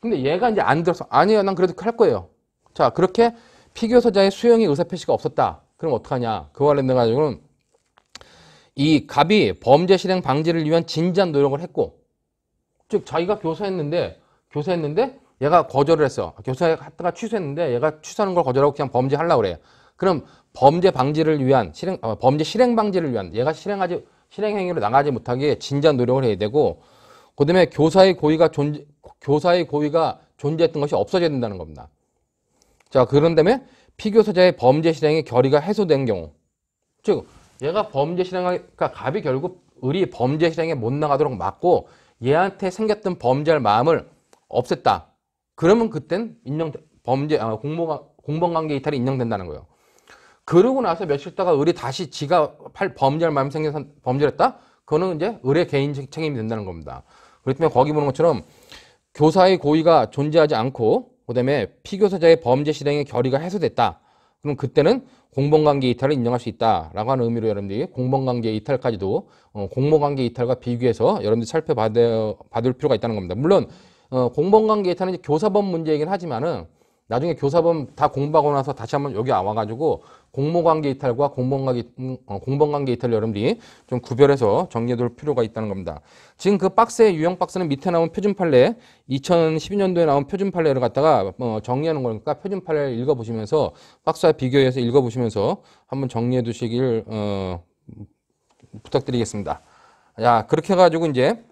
근데 얘가 이제 안 들어서 아니요 난 그래도 할 거예요. 자 그렇게 피교사자의 수용의 의사표시가 없었다. 그럼 어떡하냐. 그와 관련돼 가지고는 이 갑이 범죄 실행 방지를 위한 진지한 노력을 했고 즉 자기가 교사했는데 얘가 거절을 했어. 교사했다가 취소했는데 얘가 취소하는 걸 거절하고 그냥 범죄하려고 그래. 그럼 범죄 방지를 위한 범죄 실행 방지를 위한 얘가 실행 행위로 나가지 못하게 진지한 노력을 해야 되고 그다음에 교사의 고의가 존재했던 것이 없어져야 된다는 겁니다. 자, 그런 다음에 피교사자의 범죄 실행의 결의가 해소된 경우 즉 얘가 범죄 그러니까 갑이 결국 을이 범죄 실행에 못 나가도록 막고 얘한테 생겼던 범죄할 마음을 없앴다. 그러면 그땐 공범관계 이탈이 인정된다는 거예요. 그러고 나서 며칠 있다가 을이 다시 지가 범죄할 마음이 생겨서 범죄를 했다? 그거는 이제 을의 개인적 책임이 된다는 겁니다. 그렇기 때문에 거기 보는 것처럼 교사의 고의가 존재하지 않고 그다음에 피교사자의 범죄 실행의 결의가 해소됐다. 그럼 그때는 공범관계 이탈을 인정할 수 있다라고 하는 의미로 여러분들이 공범관계 이탈까지도 공범관계 이탈과 비교해서 여러분들이 살펴받을 필요가 있다는 겁니다. 물론 공범관계 이탈은 이제 교사범 문제이긴 하지만은 나중에 교사범 다 공부하고 나서 다시 한번 여기 와가지고 공모관계 이탈과 공범관계 이탈을 여러분들이 좀 구별해서 정리해둘 필요가 있다는 겁니다. 지금 그 박스의 유형 박스는 밑에 나온 표준 판례 2012년도에 나온 표준 판례를 갖다가 정리하는 거니까 표준 판례를 읽어보시면서 박스와 비교해서 읽어보시면서 한번 정리해 두시길 부탁드리겠습니다. 자 그렇게 해가지고 이제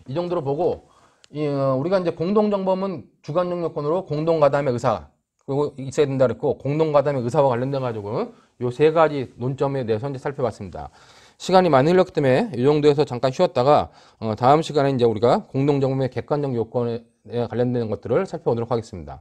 이 정도로 보고 우리가 이제 공동정범은 주관적 요건으로 공동가담의 의사 그리고 있어야 된다 그랬고 공동가담의 의사와 관련돼 가지고 요 세 가지 논점에 대해서 이제 살펴봤습니다. 시간이 많이 흘렀기 때문에 이 정도에서 잠깐 쉬었다가 다음 시간에 이제 우리가 공동정범의 객관적 요건에 관련되는 것들을 살펴보도록 하겠습니다.